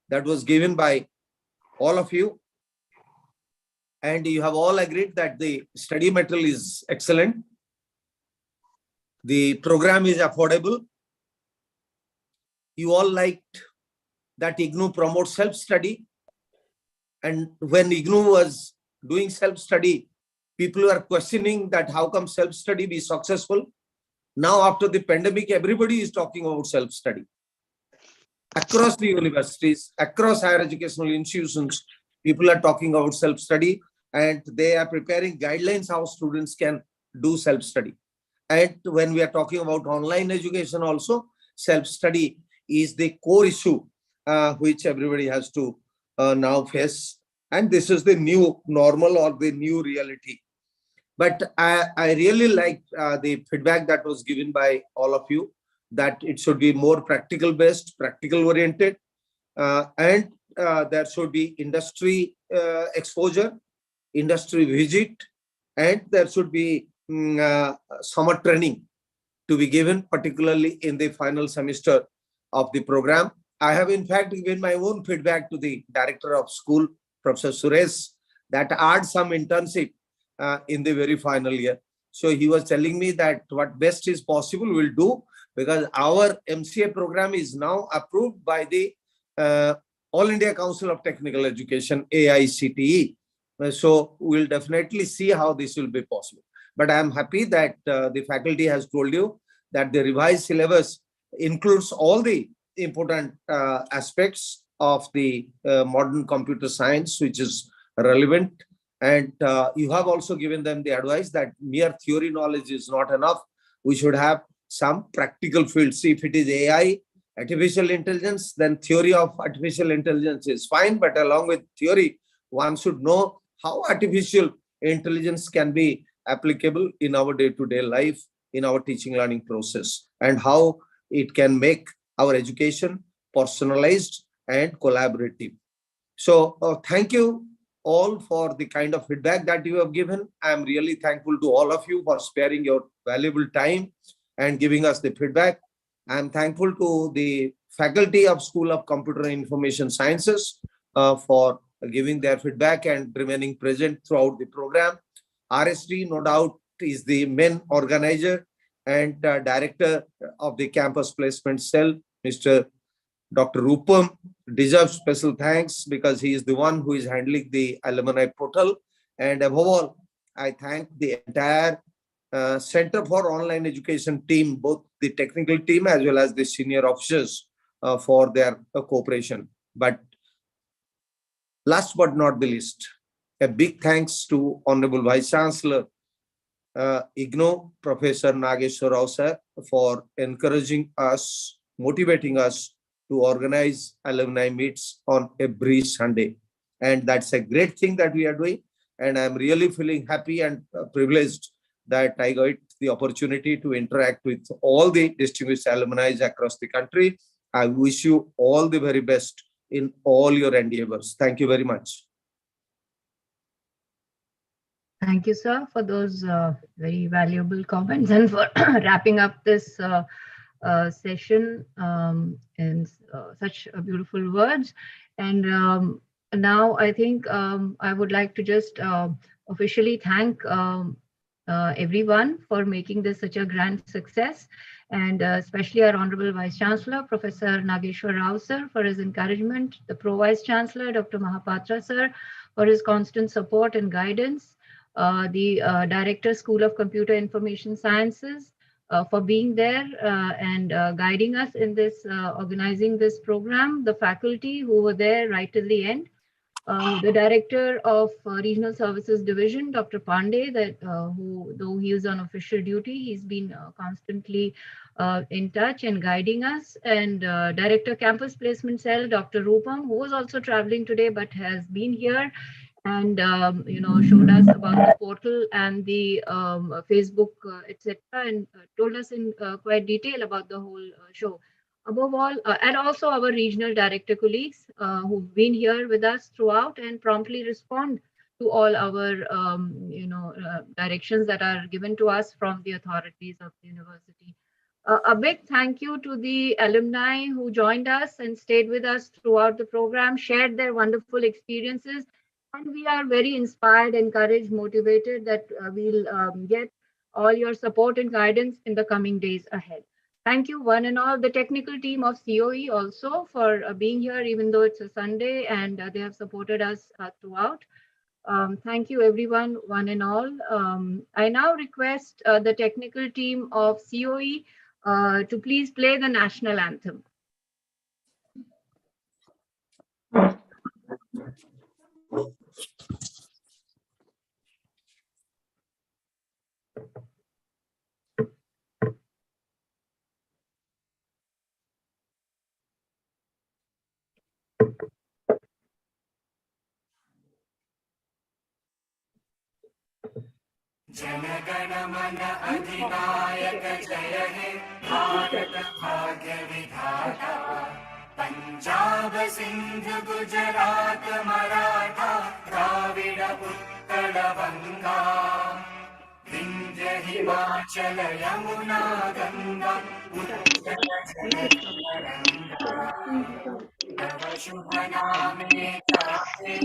that was given by all of you. And you have all agreed that the study material is excellent. The program is affordable. You all liked that IGNOU promotes self-study. And when IGNOU was doing self-study, people were questioning that how come self-study be successful? Now, after the pandemic, everybody is talking about self-study. Across the universities, across higher educational institutions, people are talking about self-study and they are preparing guidelines how students can do self-study. And when we are talking about online education also, self-study is the core issue which everybody has to now face. And this is the new normal or the new reality. But I really like the feedback that was given by all of you, that it should be more practical based, practical oriented, and there should be industry exposure, industry visit, and there should be summer training to be given, particularly in the final semester of the program. I have in fact given my own feedback to the director of school, Professor Suresh, that add some internship in the very final year. So he was telling me that what best is possible we'll do, because our MCA program is now approved by the All India Council of Technical Education, AICTE. So we'll definitely see how this will be possible. But I am happy that the faculty has told you that the revised syllabus includes all the important aspects of the modern computer science, which is relevant. And you have also given them the advice that mere theory knowledge is not enough. We should have some practical fields. If it is AI, artificial intelligence, then theory of artificial intelligence is fine. But along with theory, one should know how artificial intelligence can be applicable in our day-to-day life, in our teaching learning process, and how it can make our education personalized and collaborative. So thank you all for the kind of feedback that you have given. I am really thankful to all of you for sparing your valuable time and giving us the feedback. I am thankful to the faculty of School of Computer and Information Sciences for giving their feedback and remaining present throughout the program. RSD, no doubt, is the main organizer and director of the campus placement cell, Mr. Dr. Rupam, deserves special thanks because he is the one who is handling the alumni portal. And above all, I thank the entire Center for Online Education team, both the technical team as well as the senior officers for their cooperation. But last but not the least, a big thanks to Honorable Vice Chancellor IGNOU, Professor Nageshwar Rao sir, for encouraging us, motivating us to organize alumni meets on every Sunday. And that's a great thing that we are doing. And I'm really feeling happy and privileged that I got the opportunity to interact with all the distinguished alumni across the country. I wish you all the very best in all your endeavors. Thank you very much. Thank you, sir, for those very valuable comments and for wrapping up this session in such beautiful words. And now I think I would like to just officially thank everyone for making this such a grand success, and especially our Honorable Vice Chancellor, Professor Nageshwar Rao sir, for his encouragement, the Pro Vice Chancellor, Dr. Mahapatra sir, for his constant support and guidance, the Director, School of Computer Information Sciences, for being there and guiding us in this, organizing this program, the faculty who were there right till the end, the Director of Regional Services Division, Dr. Pandey, that who, though he is on official duty, he's been constantly in touch and guiding us, and Director Campus Placement Cell, Dr. Rupam, who was also traveling today but has been here and showed us about the portal and the Facebook, etc., and told us in quite detail about the whole show. Above all, and also our regional director colleagues who've been here with us throughout and promptly respond to all our directions that are given to us from the authorities of the university. A big thank you to the alumni who joined us and stayed with us throughout the program, shared their wonderful experiences. And we are very inspired, encouraged, motivated that we'll get all your support and guidance in the coming days ahead. Thank you, one and all. The technical team of COE also for being here, even though it's a Sunday, and they have supported us throughout. Thank you, everyone, one and all. I now request the technical team of COE to please play the national anthem. जनगण मन अधिनायक जय हे भारत भाग्य विधाता पंजाब सिंध गुजरात मराठा द्राविड उत्कल बंगा विंध्य हिमाचल यमुना गंगा उत्कल तरंगा तव शुभ नामे गाथे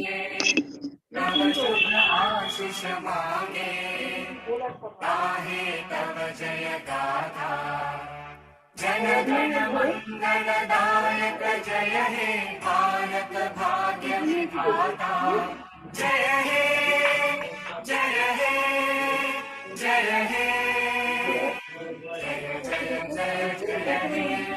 तव शुभ आशीष आयुष मांगे गाहे तव जय गाथा जन गण मंगलदायक जय हे भारत भाग्य विधाता जय हे जय हे जय हे जय जय जय जय हे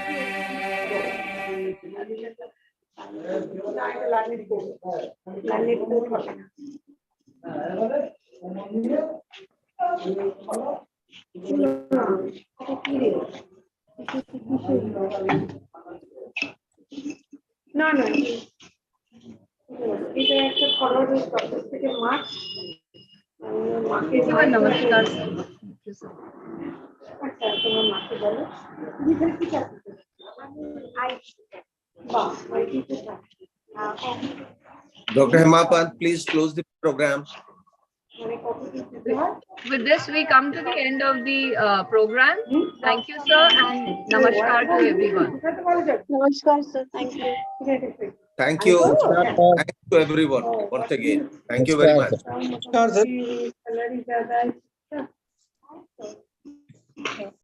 No, no. It has to follow this process. Take a mark. Namaskar. Dr. Hemapant, please close the program. With this, we come to the end of the program. Thank you, sir, and namaskar to everyone. Namaskar, sir. Thank you. Thank you. Thank you to everyone once again. Thank you very much. Namaskar, sir.